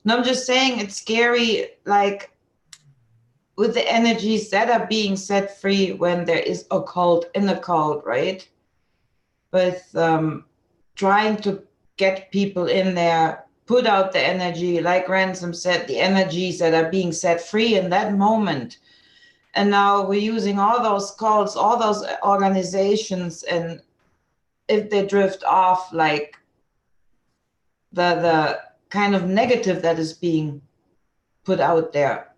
No, I'm just saying it's scary, like with the energies that are being set free when there is a cult in a cult, right? With trying to get people in there, put out the energy, like Ransom said, the energies that are being set free in that moment. And now we're using all those cults, all those organizations, and if they drift off, like the kind of negative that is being put out there,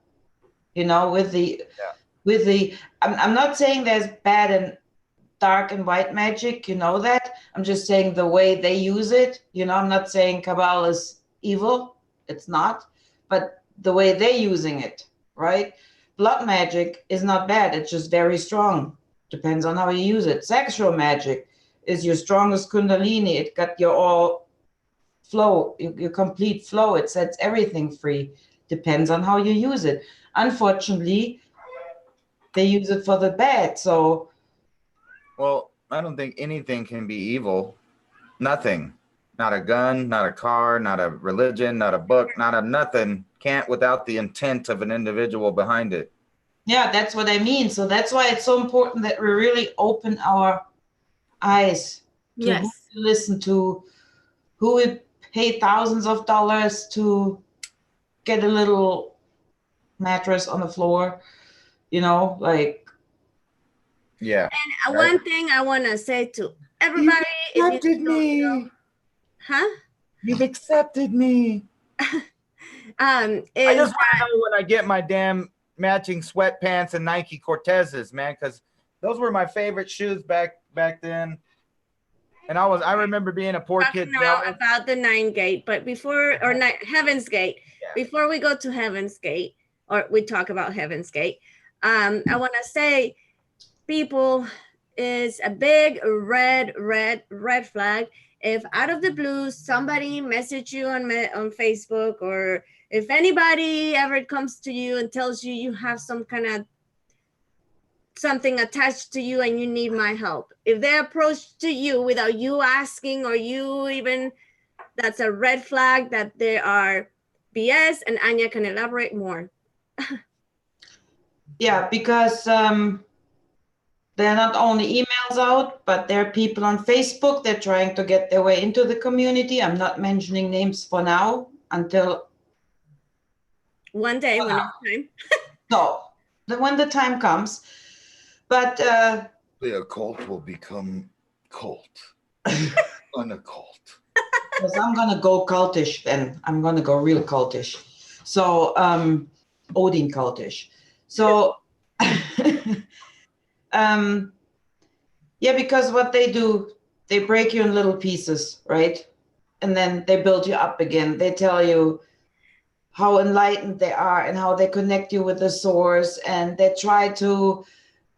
you know, with the I'm not saying there's bad and dark and white magic, you know that. I'm just saying the way they use it, you know, I'm not saying Cabal is evil, it's not, but the way they're using it, right? Blood magic is not bad, it's just very strong. Depends on how you use it. Sexual magic is your strongest kundalini. It got your all flow, your complete flow. It sets everything free. Depends on how you use it. Unfortunately, they use it for the bad. So, well, I don't think anything can be evil. Nothing. Not a gun, not a car, not a religion, not a book, not a nothing can't without the intent of an individual behind it. Yeah, that's what I mean. So that's why it's so important that we really open our eyes to who we listen to, who we pay thousands of dollars to get a little mattress on the floor, you know, like. Yeah. And one thing I want to say to everybody, you accepted me. Huh? You've accepted me. I just want to know when I get my damn matching sweatpants and Nike Cortezes, man, because those were my favorite shoes back then. And I remember being a poor kid. Now about the 9 Gate, but before Heaven's Gate, before we go to Heaven's Gate, or we talk about Heaven's Gate, I want to say, people, is a big red flag if out of the blue somebody message you on Facebook, or if anybody ever comes to you and tells you you have some kind of something attached to you and you need my help. If they approach to you without you asking or you even, that's a red flag that they are BS, and Anya can elaborate more. Yeah, because there are not only emails out, but there are people on Facebook. They're trying to get their way into the community. I'm not mentioning names for now until one day when it's time. No, when the time comes. But the occult will become cult. Unoccult. Because I'm gonna go cultish then. I'm gonna go real cultish. So Odin cultish. So yeah, because what they do, they break you in little pieces, right? And then they build you up again. They tell you how enlightened they are and how they connect you with the source, and they try to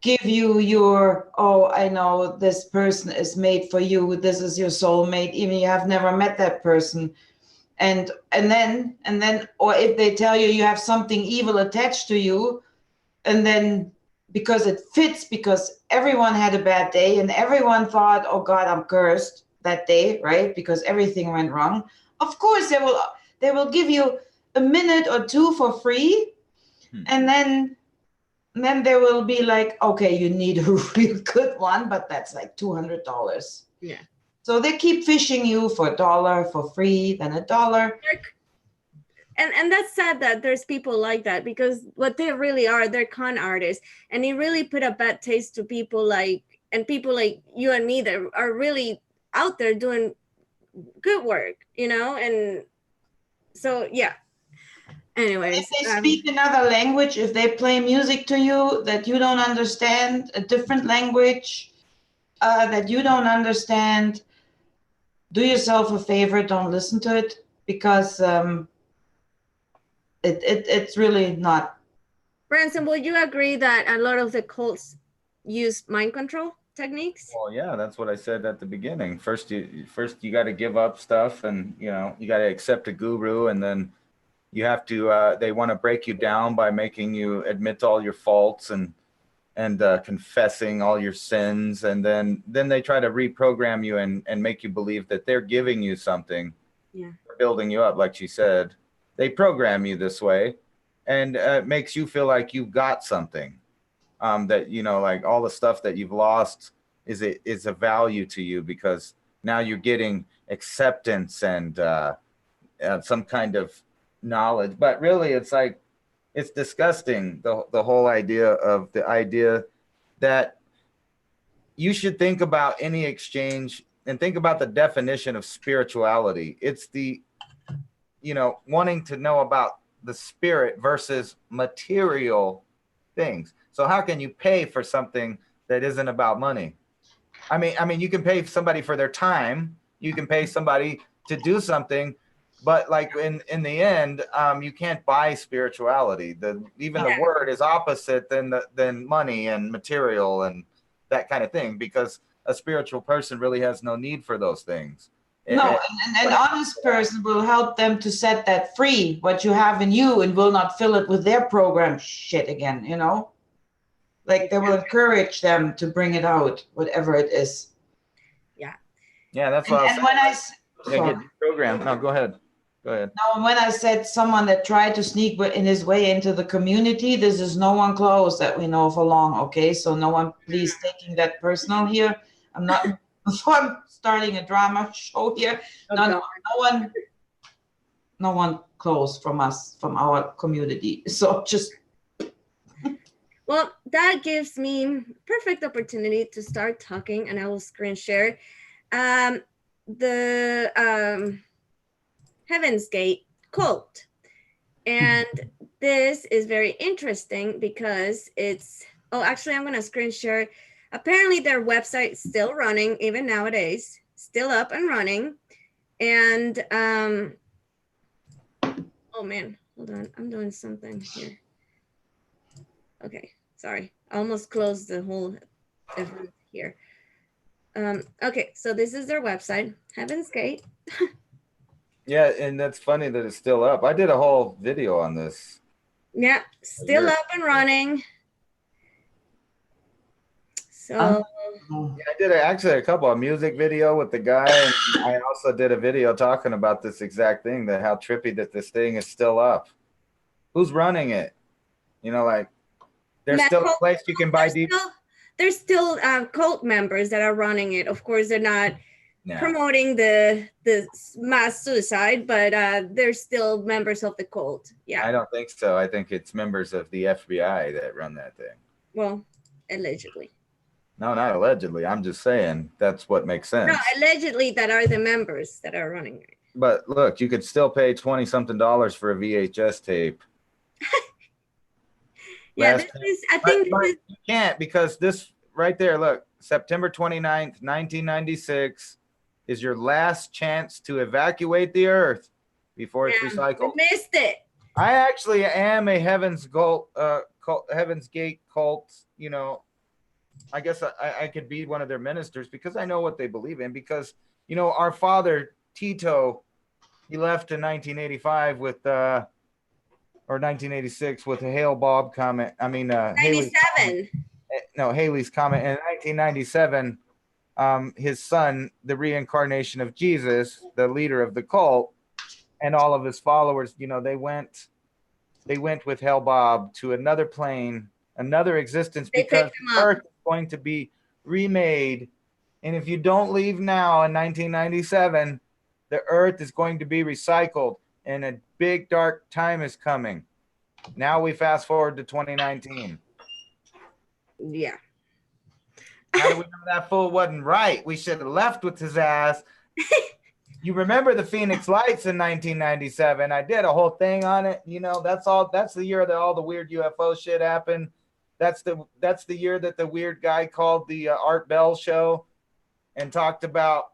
give you your, oh, I know this person is made for you, this is your soulmate, even you have never met that person. And then or if they tell you you have something evil attached to you, and then because it fits, because everyone had a bad day and everyone thought, oh God, I'm cursed that day, right? Because everything went wrong. Of course they will give you a minute or two for free, and then there will be like, okay, you need a real good one, but that's like $200. Yeah. So they keep fishing you for $1 for free, then $1. And that's sad that there's people like that, because what they really are, they're con artists, and it really put a bad taste to people like you and me that are really out there doing good work, and so yeah. Anyways, if they speak another language, if they play music to you that you don't understand, a different language that you don't understand, do yourself a favor, don't listen to it, because it's really not. Branson, would you agree that a lot of the cults use mind control techniques? Well, yeah, that's what I said at the beginning. First you got to give up stuff, and you got to accept a guru, and then you have to. They want to break you down by making you admit all your faults and confessing all your sins, and then they try to reprogram you and make you believe that they're giving you something, building you up, like she said. They program you this way, and it makes you feel like you've got something, that like all the stuff that you've lost is a value to you, because now you're getting acceptance and some kind of knowledge. But really, it's like, it's disgusting, the whole idea that you should think about any exchange and think about the definition of spirituality. It's the wanting to know about the spirit versus material things. So how can you pay for something that isn't about money? I mean, you can pay somebody for their time, you can pay somebody to do something, but like in the end, you can't buy spirituality. The word is opposite than money and material and that kind of thing, because a spiritual person really has no need for those things. No, an honest person will help them to set that free, what you have in you, and will not fill it with their program shit again, Like they will encourage them to bring it out, whatever it is. Yeah, that's what I was saying. Get programmed. No, go ahead. Now, when I said someone that tried to sneak in his way into the community, this is no one close that we know for long, okay? So no one, please, taking that personal here. I'm not, before I'm starting a drama show here. No one close from us, from our community. So just. Well, that gives me perfect opportunity to start talking, and I will screen share. The Heaven's Gate cult. And this is very interesting because actually I'm going to screen share. Apparently their website is still running, even nowadays, still up and running. And, oh man, hold on. I'm doing something here. Okay, sorry. I almost closed the whole event here. Okay, so this is their website, Heaven's Gate. Yeah, and that's funny that it's still up. I did a whole video on this. Yeah, still up and running. So I did actually a couple of music video with the guy, and I also did a video talking about this exact thing, that how trippy that this thing is still up. Who's running it? Like there's still a place you can buy deep. There's still cult members that are running it. Of course, they're not promoting the mass suicide, but they're still members of the cult. Yeah. I don't think so. I think it's members of the FBI that run that thing. Well, allegedly. No, not allegedly. I'm just saying that's what makes sense. No, allegedly that are the members that are running it. But look, you could still pay $20-something for a VHS tape. Yeah, I think you can't, because this right there, look, September 29th, 1996 is your last chance to evacuate the earth before it's recycled. I missed it. I actually am a Heaven's Gate cult. I guess I could be one of their ministers, because I know what they believe in. Because our father Tito, he left in 1985 with or 1986 with a Hail Bob comment. I mean, 97. Haley's comment. In 1997, his son, the reincarnation of Jesus, the leader of the cult, and all of his followers, you know, they went with Hellbob to another plane, another existence, They because picked the him up. Earth is going to be remade. And if you don't leave now in 1997, the Earth is going to be recycled, and a big dark time is coming. Now we fast forward to 2019. Yeah. How do we know that fool wasn't right? We should have left with his ass. You remember the Phoenix Lights in 1997? I did a whole thing on it. You know, that's the year that all the weird UFO shit happened. That's the year that the weird guy called the Art Bell show and talked about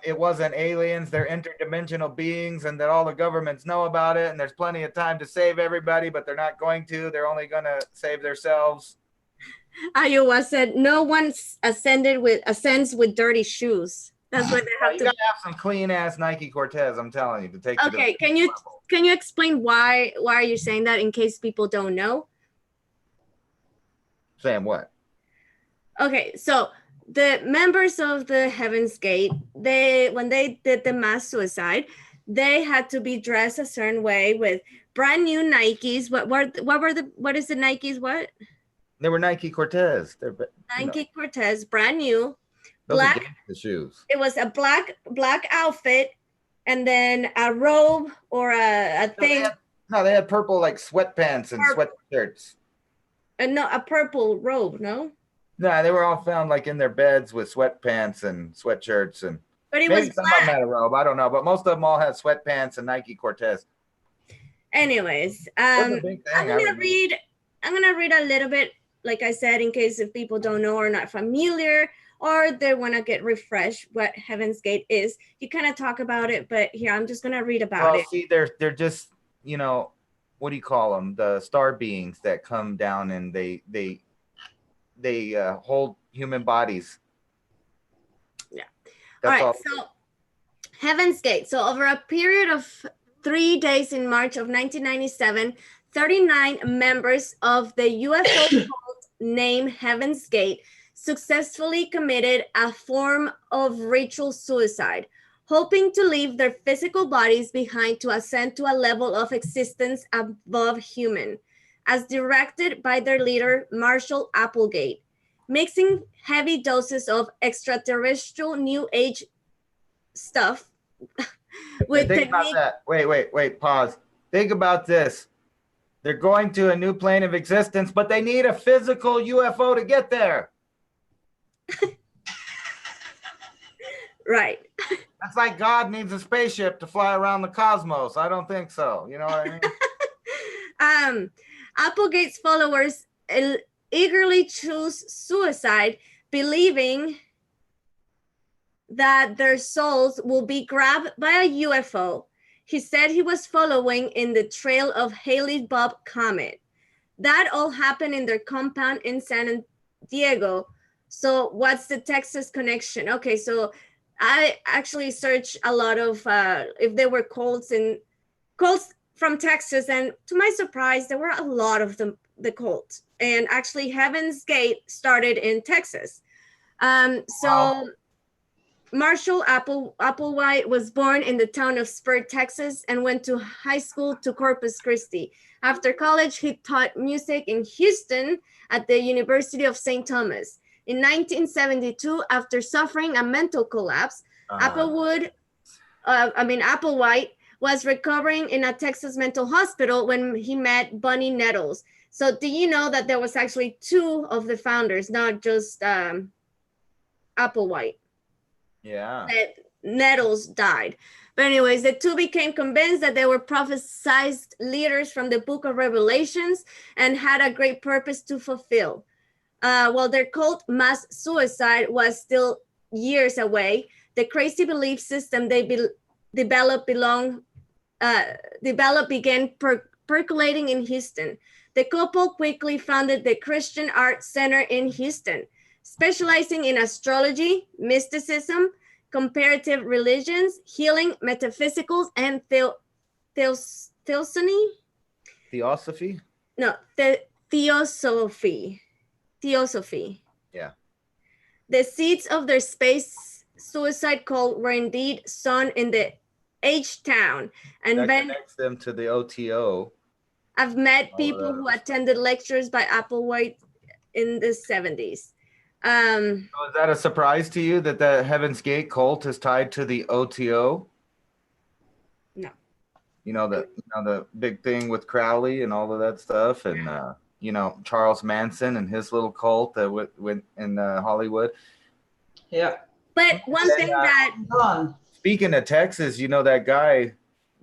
it wasn't aliens, they're interdimensional beings, and that all the governments know about it, and there's plenty of time to save everybody, but they're not going to. They're only going to save themselves. Iowa said no one ascends with dirty shoes. That's what they have You to. gotta have some clean ass Nike Cortez. I'm telling you, to take. Okay, can you explain why are you saying that in case people don't know? Saying what? Okay, so the members of the Heaven's Gate, when they did the mass suicide, they had to be dressed a certain way with brand new Nikes. What is the Nikes? What? They were Nike Cortez. They're Nike Cortez, brand new, those black. are gangster shoes. It was a black outfit, and then a robe or a thing. They had purple like sweatpants and sweatshirts. No, a purple robe. No. No, they were all found like in their beds with sweatpants and sweatshirts, and but it maybe was some black. of them had a robe. I don't know, but most of them all had sweatpants and Nike Cortez. Anyways, I'm gonna read a little bit, like I said, in case if people don't know or not familiar, or they want to get refreshed what Heaven's Gate is. You kind of talk about it, but here I'm just gonna read about it. See, they're just, you know, what do you call them? The star beings that come down and they hold human bodies. Yeah. That's all right. So Heaven's Gate. So over a period of 3 days in March of 1997, 39 members of the UFO cult named Heaven's Gate successfully committed a form of ritual suicide, hoping to leave their physical bodies behind to ascend to a level of existence above human, as directed by their leader, Marshall Applegate, mixing heavy doses of extraterrestrial New Age stuff with think about that. Wait, pause. Think about this. They're going to a new plane of existence, but they need a physical UFO to get there. Right. That's like God needs a spaceship to fly around the cosmos. I don't think so. You know what I mean? Applegate's followers eagerly choose suicide, believing that their souls will be grabbed by a UFO. He said he was following in the trail of Halley-Bob comet. That all happened in their compound in San Diego. So what's the Texas connection? Okay, so I actually searched a lot of if there were cults from Texas, and to my surprise, there were a lot of them, the cults. And actually, Heaven's Gate started in Texas. Wow. Marshall Applewhite was born in the town of Spur, Texas, and went to high school to Corpus Christi. After college, he taught music in Houston at the University of St. Thomas. In 1972, after suffering a mental collapse, Applewhite was recovering in a Texas mental hospital when he met Bunny Nettles. So do you know that there was actually two of the founders, not just Applewhite? Yeah. That Nettles died. But anyways, the two became convinced that they were prophesized leaders from the book of Revelations and had a great purpose to fulfill. While their cult mass suicide was still years away, the crazy belief system they developed began percolating in Houston. The couple quickly founded the Christian Art Center in Houston, specializing in astrology, mysticism, comparative religions, healing, metaphysicals, and theosophy? No, Theosophy. Yeah. The seeds of their space suicide cult were indeed sown in the H-Town. And that then connects them to the OTO. I've met All of people who those. attended lectures by Applewhite in the 70s. So is that a surprise to you that the Heaven's Gate cult is tied to the OTO? No. The big thing with Crowley and all of that stuff, and Charles Manson and his little cult that went in Hollywood. Yeah. But one thing that speaking of Texas, that guy,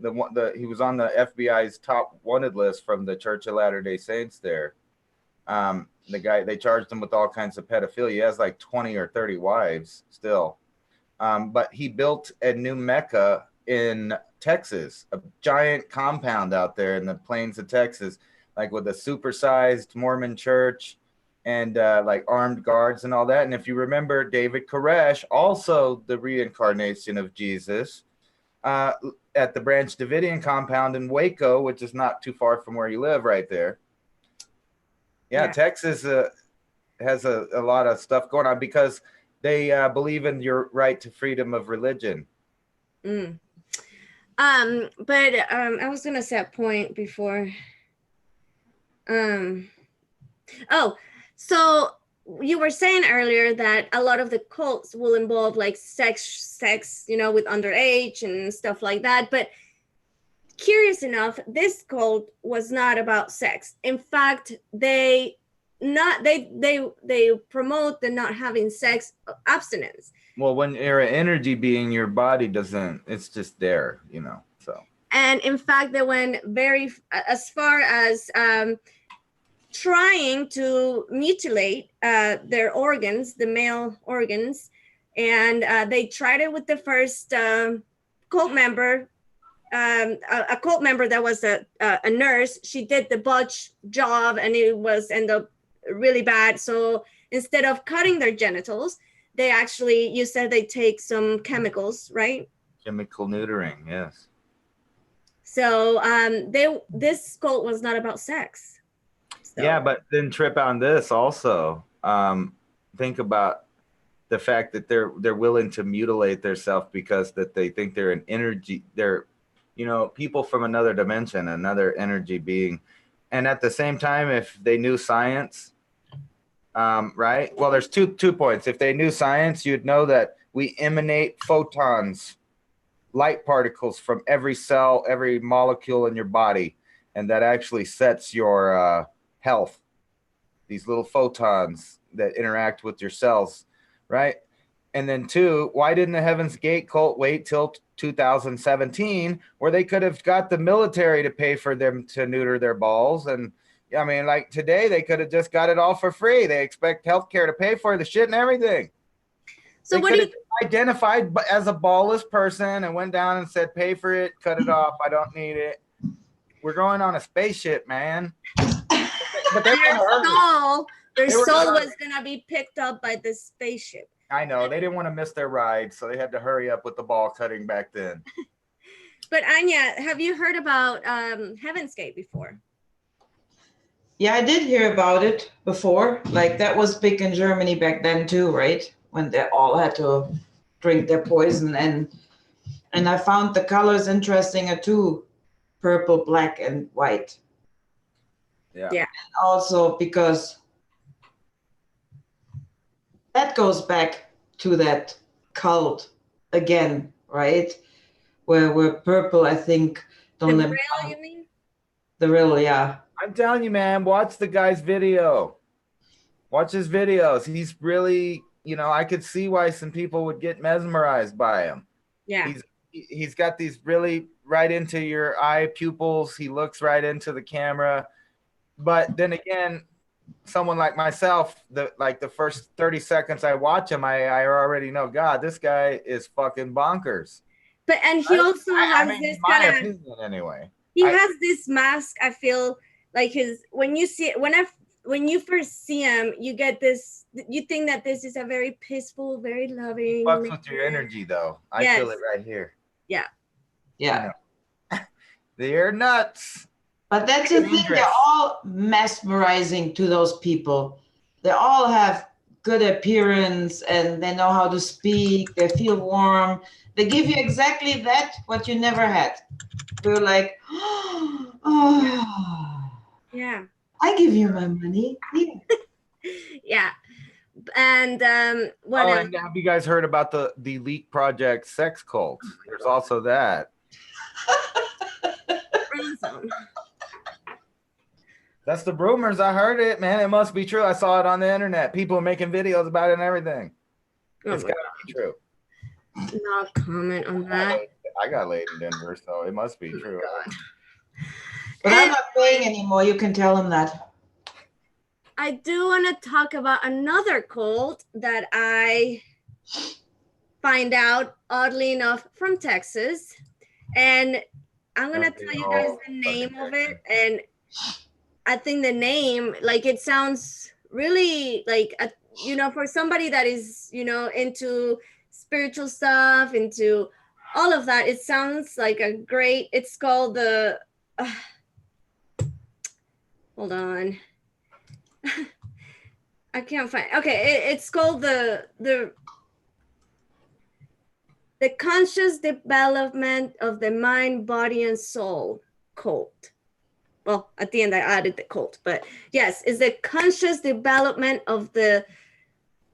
he was on the FBI's top wanted list from the Church of Latter-day Saints there. The guy, they charged him with all kinds of pedophilia. He has like 20 or 30 wives still. But he built a new Mecca in Texas, a giant compound out there in the plains of Texas, like with a supersized Mormon church and like armed guards and all that. And if you remember, David Koresh, also the reincarnation of Jesus, at the Branch Davidian compound in Waco, which is not too far from where you live right there. Yeah. Texas has a lot of stuff going on because they believe in your right to freedom of religion. But I was gonna say a point before. So you were saying earlier that a lot of the cults will involve like sex, with underage and stuff like that. But curious enough, this cult was not about sex. In fact, they promote the not having sex abstinence. Well, when you're an energy being, your body doesn't, it's just there, so. And in fact, they went very as far as trying to mutilate their organs, the male organs. And they tried it with the first cult member, a cult member that was a nurse. She did the botch job and it ended up really bad. So instead of cutting their genitals, they actually, you said they take some chemicals, right? Chemical neutering, yes. So this cult was not about sex. So. Yeah, but then trip on this also. Think about the fact that they're willing to mutilate themselves because that they think they're an energy, they're people from another dimension, another energy being. And at the same time, if they knew science, right? Well, there's two points. If they knew science, you'd know that we emanate photons, light particles from every cell, every molecule in your body, and that actually sets your health. These little photons that interact with your cells, right? And then two, why didn't the Heaven's Gate cult wait till 2017 where they could have got the military to pay for them to neuter their balls? And I mean, like today, they could have just got it all for free. They expect healthcare to pay for the shit and everything. So they what do you identified as a ballless person and went down and said, pay for it, cut it off. I don't need it. We're going on a spaceship, man. But their soul was going to be picked up by this spaceship. I know. They didn't want to miss their ride, so they had to hurry up with the ball cutting back then. But Anya, have you heard about Heaven's Gate before? Yeah, I did hear about it before. Like that was big in Germany back then too, right? When they all had to drink their poison. And I found the colors interesting too. Purple, black, and white. Yeah. And also because that goes back to that cult again, right? Where purple, I think, don't the real, you mean? The real, yeah. I'm telling you, man, watch the guy's video. Watch his videos. He's really, I could see why some people would get mesmerized by him. Yeah. He's got these really right into your eye pupils. He looks right into the camera. But then again, someone like myself, the first 30 seconds I watch him, I already know, God, this guy is fucking bonkers. But and he also has this my opinion anyway. He has this mask. I feel like when you first see him, you get this. You think that this is a very peaceful, very loving. Fucks with your energy, though. I feel it right here. Yeah. Yeah. They're nuts. But that's the thing, they're all mesmerizing to those people. They all have good appearance and they know how to speak, they feel warm. They give you exactly that what you never had. We're like, oh, Yeah. I give you my money. Yeah. Yeah. And what Oh, else? and have you guys heard about the Leak Project sex cult? There's also that. Friend zone. That's the rumors. I heard it, man. It must be true. I saw it on the internet. People are making videos about it and everything. Oh It's my gotta be true. God. Not comment on that. I got laid in Denver, so it must be Oh my true. God. But I'm not paying anymore. You can tell them that. I do want to talk about another cult that I find out, oddly enough, from Texas. And I'm going to tell you guys the name of it. And I think the name, like, it sounds really like, you know, for somebody that is, you know, into spiritual stuff, into all of that, it sounds like a great, it's called the, hold on. I can't find, okay, it's called the conscious development of the mind, body, and soul cult. Well, at the end I added the cult, but yes, it's the conscious development of the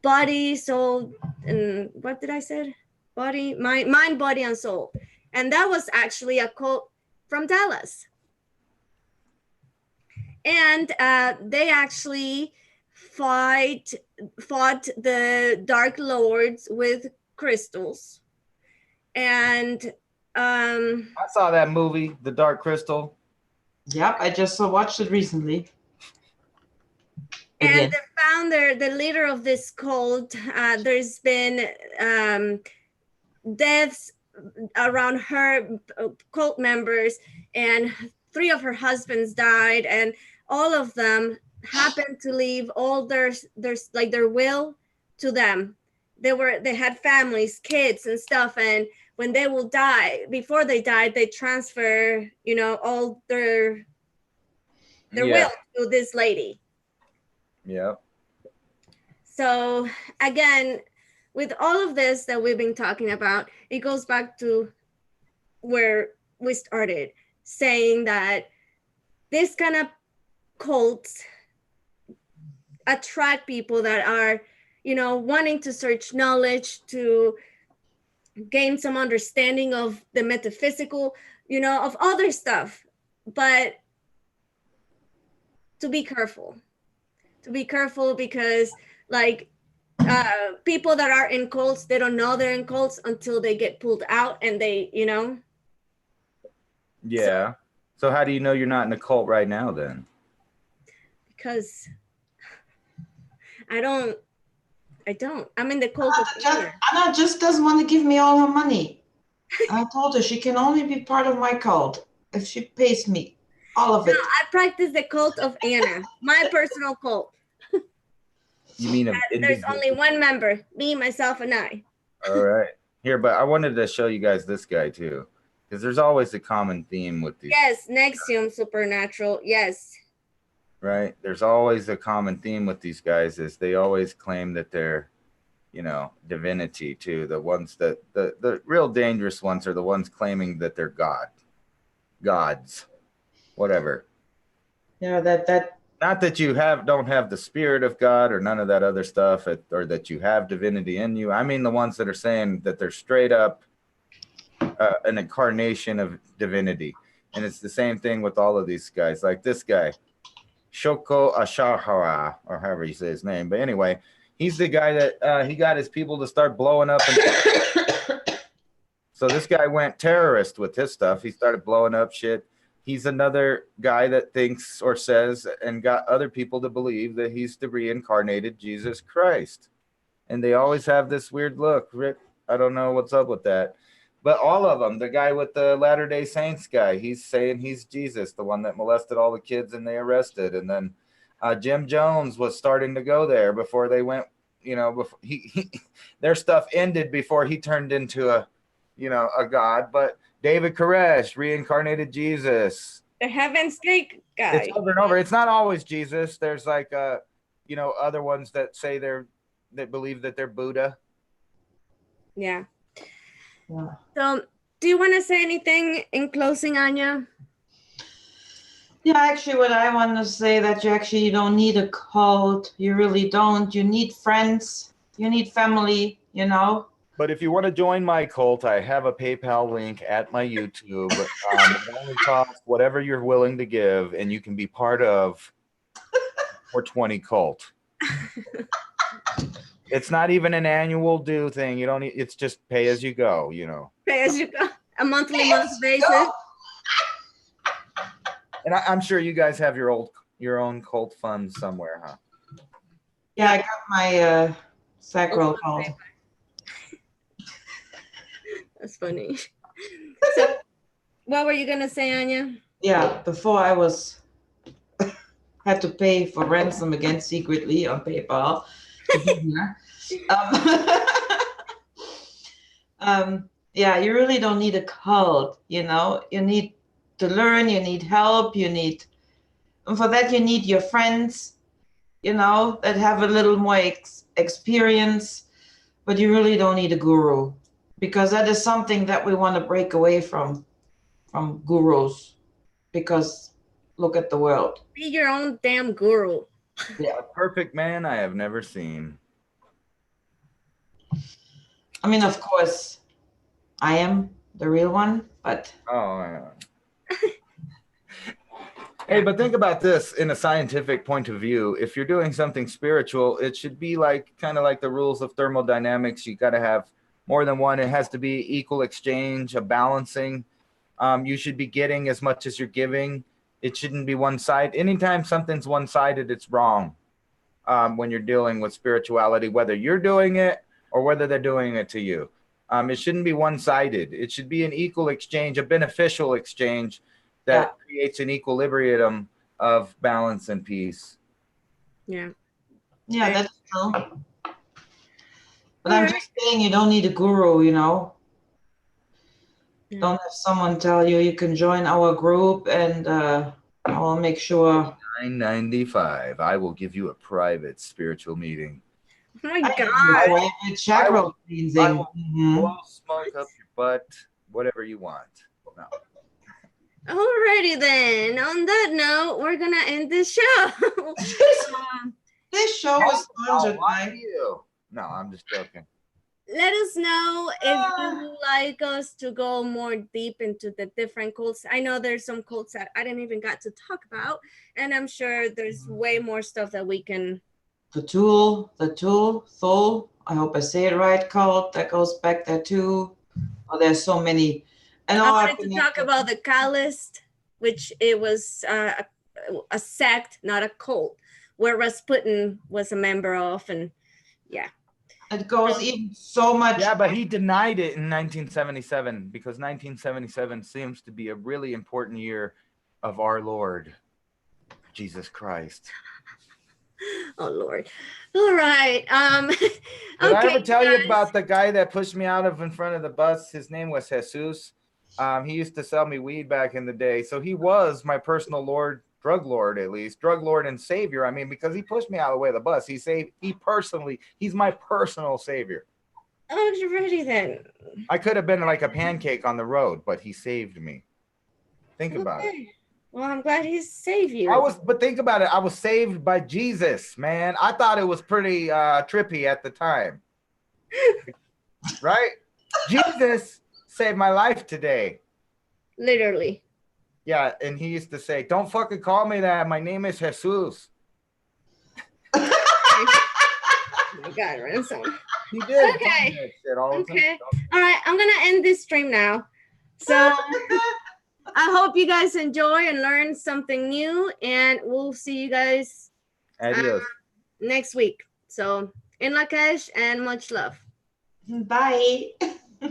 body, soul, and what did I say? Body, mind, body, and soul. And that was actually a cult from Dallas. And they actually fought the Dark Lords with crystals. And I saw that movie, The Dark Crystal. Yep, I just watched it recently. And the founder, the leader of this cult, there's been deaths around her cult members, and 3 of her husbands died, and all of them happened to leave all their like their will to them. They had families, kids, and stuff, and when they will die, before they died, they transfer, you know, all their will to this lady. Yeah. So again, with all of this that we've been talking about, it goes back to where we started, saying that this kind of cults attract people that are, you know, wanting to search knowledge, to gain some understanding of the metaphysical, you know, of other stuff. But to be careful because, like, people that are in cults, they don't know they're in cults until they get pulled out, and they, you know. Yeah. So how do you know you're not in a cult right now then? Because I don't. I'm in the cult of Anna just doesn't want to give me all her money. I told her she can only be part of my cult if she pays me all of it. No, I practice the cult of Anna, my personal cult. You mean there's only one member, me, myself, and I. All right. Here, but I wanted to show you guys this guy too, because there's always a common theme with these. Yes, Nexium Supernatural. Yes. Right. There's always a common theme with these guys is they always claim that they're, you know, divinity too. The ones that the real dangerous ones are the ones claiming that they're gods, whatever. Yeah, that not that you don't have the spirit of God or none of that other stuff, or that you have divinity in you. I mean the ones that are saying that they're straight up an incarnation of divinity. And it's the same thing with all of these guys, like this guy, Shoko Ashahara, or however you say his name. But anyway, he's the guy that he got his people to start blowing up. So this guy went terrorist with his stuff. He started blowing up shit. He's another guy that thinks or says and got other people to believe that he's the reincarnated Jesus Christ. And they always have this weird look. Rick, I don't know what's up with that. But all of them, the guy with the Latter-day Saints guy, he's saying he's Jesus, the one that molested all the kids and they arrested. And then Jim Jones was starting to go there before they went, you know, before their stuff ended before he turned into a god. But David Koresh, reincarnated Jesus. The Heaven's Gate guy. It's over and over. It's not always Jesus. There's like, other ones that say they're that believe that they're Buddha. Yeah. Yeah. So, do you want to say anything in closing, Anya? Yeah, actually, what I want to say that you don't need a cult. You really don't. You need friends. You need family. You know. But if you want to join my cult, I have a PayPal link at my YouTube. It only costs whatever you're willing to give, and you can be part of 420 cult. It's not even an annual due thing. You don't need, it's just pay as you go, you know. Pay as you go, a month basis. And I'm sure you guys have your own cult fund somewhere, huh? Yeah, I got my sacral cult. That's funny. So, what were you gonna say, Anya? Yeah, before I was had to pay for ransom again secretly on PayPal to be here. Yeah, you really don't need a cult, you know. You need to learn, you need help, and for that you need your friends, you know, that have a little more experience, but you really don't need a guru, because that is something that we want to break away from gurus, because look at the world. Be your own damn guru. Yeah, a perfect man I have never seen. I mean, of course, I am the real one, but Oh, yeah. Hey, but think about this in a scientific point of view. If you're doing something spiritual, it should be like kind of like the rules of thermodynamics. You got to have more than one. It has to be equal exchange, a balancing. You should be getting as much as you're giving. It shouldn't be one side. Anytime something's one-sided, it's wrong. When you're dealing with spirituality, whether you're doing it or whether they're doing it to you. It shouldn't be one-sided. It should be an equal exchange, a beneficial exchange that creates an equilibrium of balance and peace. Yeah. Yeah, that's true. But I'm just saying, you don't need a guru, you know. Yeah. Don't have someone tell you can join our group and I will make sure. $9.95. I will give you a private spiritual meeting. Oh my God. Chakra cleansing. Blow smoke up your butt, whatever you want. No. Alrighty then. On that note, we're gonna end this show. This show is sponsored by you. No, I'm just joking. Let us know if you would like us to go more deep into the different cults. I know there's some cults that I didn't even got to talk about, and I'm sure there's way more stuff that we can. The Thule, I hope I say it right, cult that goes back there too. Oh, there's so many. And I wanted to talk about the CULTS, which it was a sect, not a cult, where Rasputin was a member of, and yeah. It goes even so much. Yeah, but he denied it in 1977 because 1977 seems to be a really important year of our Lord, Jesus Christ. Oh Lord. All right. Did I ever tell you about the guy that pushed me out of in front of the bus? His name was Jesus. He used to sell me weed back in the day. So he was my personal Lord, drug Lord and savior. I mean, because he pushed me out of the way of the bus. He's my personal savior. Oh, you're ready then. I could have been like a pancake on the road, but he saved me. Think about it. Well, I'm glad he saved you. But think about it. I was saved by Jesus, man. I thought it was pretty trippy at the time. Right? Jesus saved my life today. Literally. Yeah, and he used to say, "Don't fucking call me that. My name is Jesus." Oh my God, ransom. He did. Okay. Okay. All right, I'm gonna end this stream now. So I hope you guys enjoy and learn something new, and we'll see you guys next week. So in Lakesh and much love. Bye.